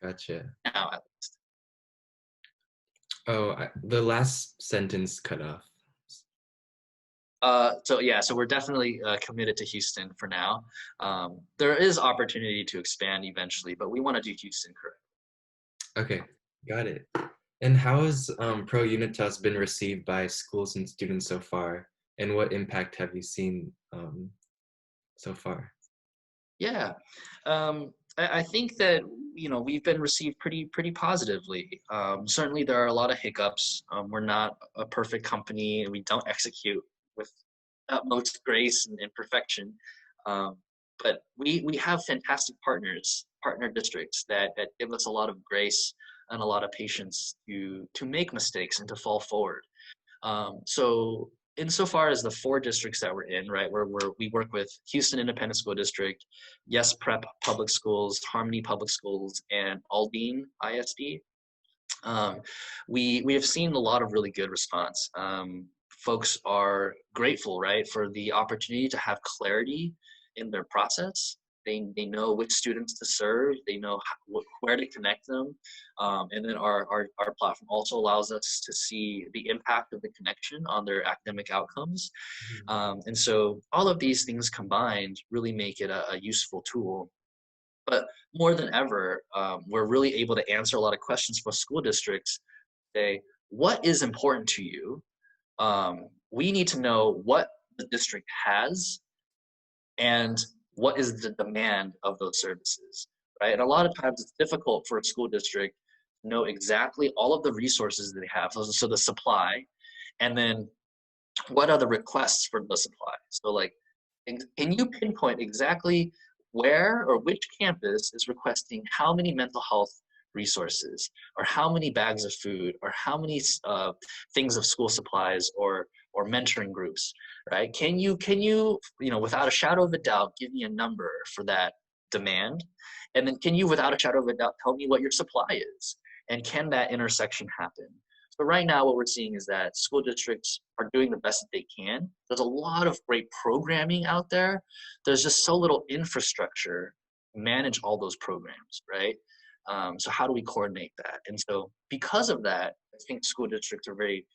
Gotcha. now, at least. Oh, the last sentence cut off. So yeah, so we're definitely committed to Houston for now. There is opportunity to expand eventually, but we want to do Houston correct. Okay, got it. And how has Pro Unitas been received by schools and students so far? And what impact have you seen so far? Yeah, I think that we've been received pretty positively. Certainly, there are a lot of hiccups. We're not a perfect company, and we don't execute with utmost grace and perfection. Um, but we have fantastic partner districts that give us a lot of grace and a lot of patience to make mistakes and to fall forward. So insofar as the 4 districts that we're in, right, where we work with Houston Independent School District, Yes Prep Public Schools, Harmony Public Schools, and Aldine ISD, um, we have seen a lot of really good response. Folks are grateful, right, for the opportunity to have clarity in their process. They know which students to serve. They know where to connect them. And then our platform also allows us to see the impact of the connection on their academic outcomes. And so all of these things combined really make it a useful tool. But more than ever, we're really able to answer a lot of questions for school districts. Say, what is important to you? We need to know what the district has and what is the demand of those services, right? And a lot of times it's difficult for a school district to know exactly all of the resources that they have, so the supply, and then what are the requests for the supply. So like, can you pinpoint exactly where or which campus is requesting how many mental health resources, or how many bags of food, or how many things of school supplies, or mentoring groups, right? Can you without a shadow of a doubt give me a number for that demand, and then can you without a shadow of a doubt tell me what your supply is, and can that intersection happen? So right now, what we're seeing is that school districts are doing the best that they can. There's a lot of great programming out there. There's just so little infrastructure to manage all those programs, right? So how do we coordinate that? And so because of that, I think school districts are very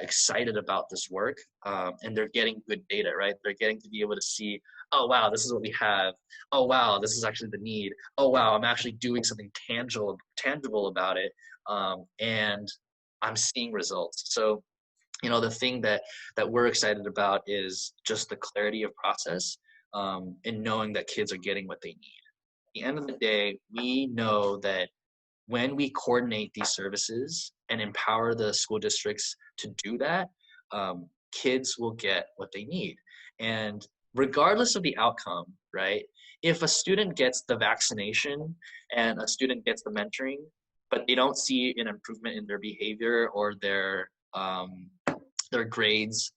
excited about this work, and they're getting good data, right? They're getting to be able to see, oh wow, this is what we have. Oh wow, this is actually the need. Oh wow, I'm actually doing something tangible about it, and I'm seeing results. So the thing that we're excited about is just the clarity of process, and knowing that kids are getting what they need. At the end of the day, we know that when we coordinate these services and empower the school districts to do that, kids will get what they need. And regardless of the outcome, right? If a student gets the vaccination and a student gets the mentoring, but they don't see an improvement in their behavior or their grades,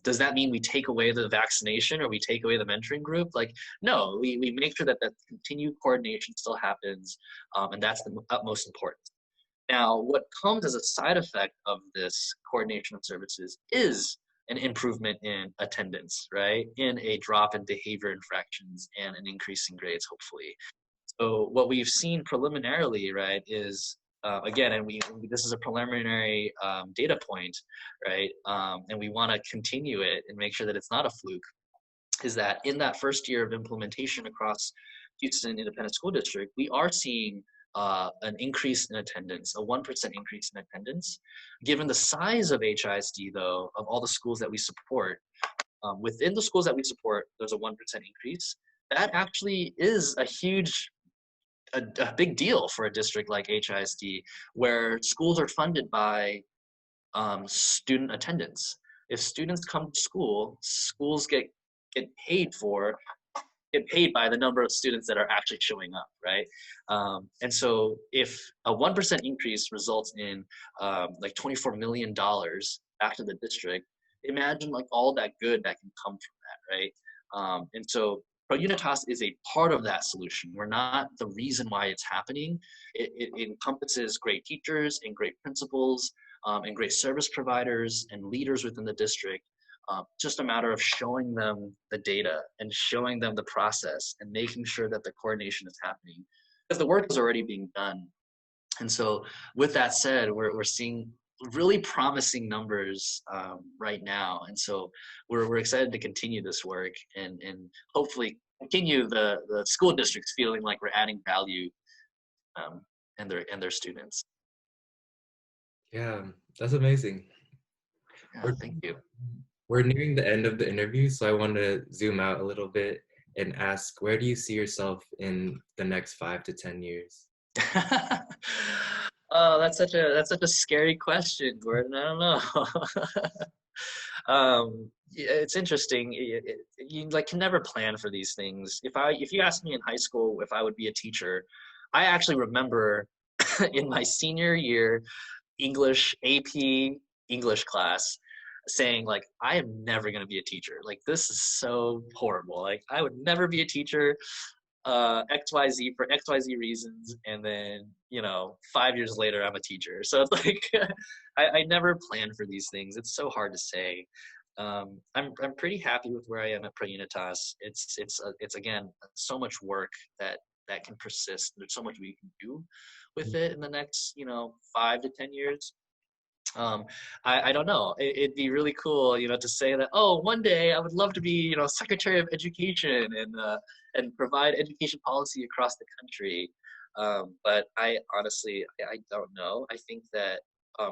does that mean we take away the vaccination or we take away the mentoring group? Like, no, we make sure that that continued coordination still happens, and that's the utmost importance. Now, what comes as a side effect of this coordination of services is an improvement in attendance, right? In a drop in behavior infractions and an increase in grades, hopefully. So what we've seen preliminarily, right, is again, and this is a preliminary data point, right, and we want to continue it and make sure that it's not a fluke. Is that in that first year of implementation across Houston Independent School District, we are seeing an increase in attendance, a 1% increase in attendance. Given the size of HISD, though, of all the schools that we support, within the schools that we support, there's a 1% increase. That actually is a big deal for a district like HISD, where schools are funded by student attendance. If students come to school, schools get paid for get paid by the number of students that are actually showing up, right? And so if a 1% increase results in like $24 million back to the district, imagine like all that good that can come from that, right? And so Pro Unitas is a part of that solution. We're not the reason why it's happening. It encompasses great teachers and great principals, and great service providers and leaders within the district. Just a matter of showing them the data and showing them the process and making sure that the coordination is happening, because the work is already being done. And so with that said, we're seeing really promising numbers right now. And so we're excited to continue this work and hopefully continue the school districts feeling like we're adding value, and their students. Yeah, that's amazing. Yeah, We're, thank you. we're nearing the end of the interview, so I want to zoom out a little bit and ask, where do you see yourself in the next 5 to 10 years? Oh, that's such a scary question, Gordon. I don't know. Yeah, it's interesting. You like can never plan for these things. If you asked me in high school if I would be a teacher, I actually remember in my senior year English AP English class saying like I am never going to be a teacher. Like this is so horrible. Like I would never be a teacher, XYZ for XYZ reasons, and then 5 years later I'm a teacher. So it's like I never plan for these things. It's so hard to say. I'm pretty happy with where I am at Pro Unitas. It's again so much work that can persist. There's so much we can do with it in the next 5 to 10 years. I don't know. It'd be really cool, to say that, oh, one day I would love to be, Secretary of Education and provide education policy across the country. But I honestly, I don't know. I think that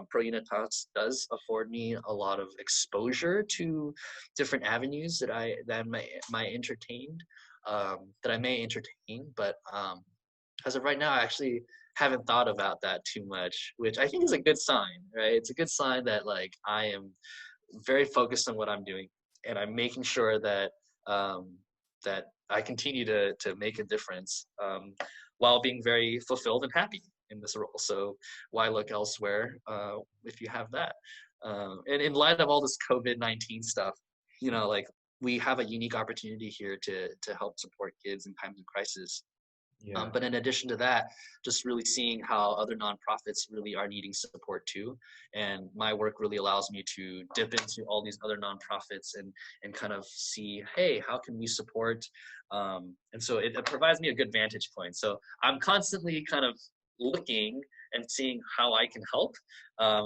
Pro Unitas does afford me a lot of exposure to different avenues that I may entertain. But as of right now, I actually haven't thought about that too much, which I think is a good sign, right? It's a good sign that like I am very focused on what I'm doing, and I'm making sure that that I continue to make a difference, while being very fulfilled and happy in this role. So why look elsewhere if you have that? And in light of all this COVID-19 stuff, like we have a unique opportunity here to help support kids in times of crisis. Yeah. But in addition to that, just really seeing how other nonprofits really are needing support too. And my work really allows me to dip into all these other nonprofits and kind of see, hey, how can we support? And so it provides me a good vantage point. So I'm constantly kind of looking and seeing how I can help.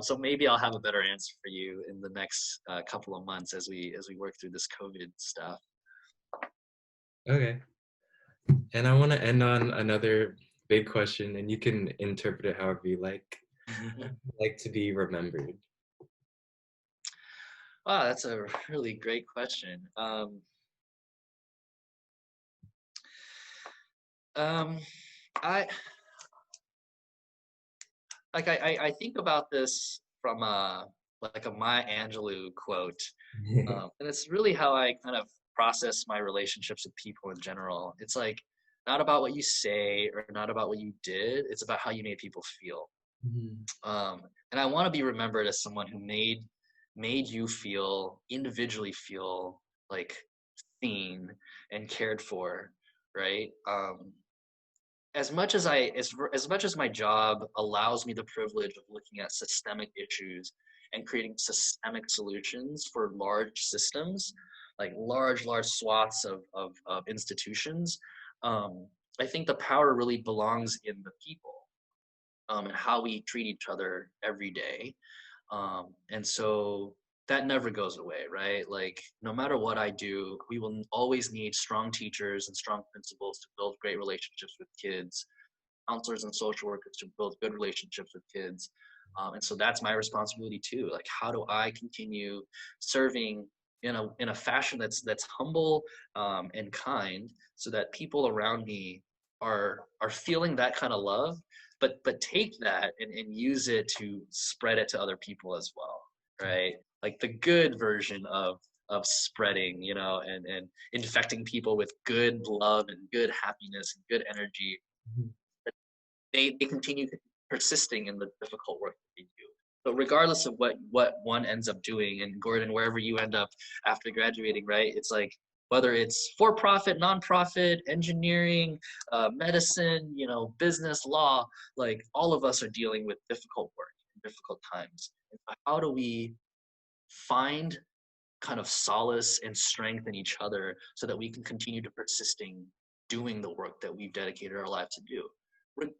So maybe I'll have a better answer for you in the next couple of months as we work through this COVID stuff. Okay. And I want to end on another big question, and you can interpret it however you like. Like to be remembered. Wow, that's a really great question. Um, I I think about this from a like a Maya Angelou quote, and it's really how I kind of process my relationships with people in general. It's like not about what you say or not about what you did. It's about how you made people feel. Mhm. And I want to be remembered as someone who made you feel individually feel like seen and cared for, right? As much as my job allows me the privilege of looking at systemic issues and creating systemic solutions for large systems, like large swaths of institutions, um, I think the power really belongs in the people, and how we treat each other every day. And so that never goes away, right? Like, no matter what I do, we will always need strong teachers and strong principals to build great relationships with kids, counselors and social workers to build good relationships with kids. And so that's my responsibility too. Like, how do I continue serving in a fashion that's humble, and kind, so that people around me are feeling that kind of love, but take that and use it to spread it to other people as well, right? Like the good version of spreading, and infecting people with good love and good happiness and good energy. Mhm. They continue persisting in the difficult work that they do. So regardless of what one ends up doing, and Gordon, wherever you end up after graduating, right? It's like whether it's for profit, nonprofit, engineering, medicine, business, law, like all of us are dealing with difficult work, difficult times. How do we find kind of solace and strength in each other so that we can continue to persisting doing the work that we've dedicated our life to do,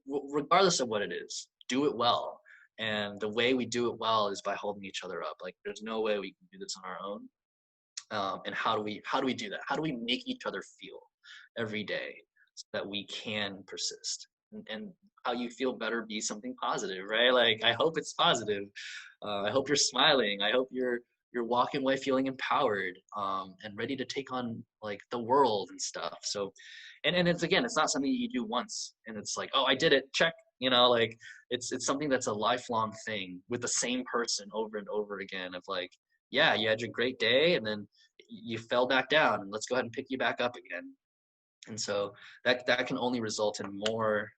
regardless of what it is, do it well. And the way we do it well is by holding each other up. Like, there's no way we can do this on our own. And how do we do that? How do we make each other feel every day so that we can persist? And how you feel better be something positive, right? Like, I hope it's positive. I hope you're smiling. I hope you're walking away feeling empowered, and ready to take on like the world and stuff. So, and it's not something you do once and it's like, oh, I did it, check. Like, it's something that's a lifelong thing with the same person over and over again. Of like, yeah, you had your great day and then you fell back down, and let's go ahead and pick you back up again. And so that can only result in more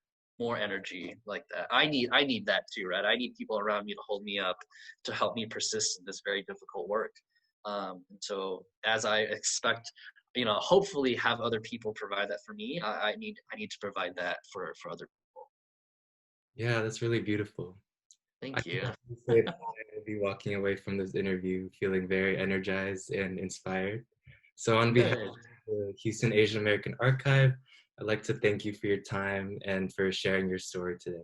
energy like that. I need that too, right? I need people around me to hold me up, to help me persist in this very difficult work. And so as I expect, hopefully have other people provide that for me, I need to provide that for other people. Yeah, that's really beautiful. I Thank can you. definitely say that I will be walking away from this interview feeling very energized and inspired. So, on behalf Good. of the Houston Asian American Archive, I'd like to thank you for your time and for sharing your story today.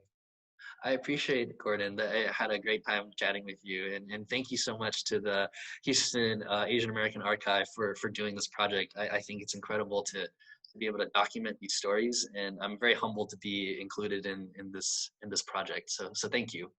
I appreciate it, Gordon. I had a great time chatting with you, and thank you so much to the Houston Asian American Archive for doing this project. I think it's incredible to be able to document these stories, and I'm very humbled to be included in this project. So thank you.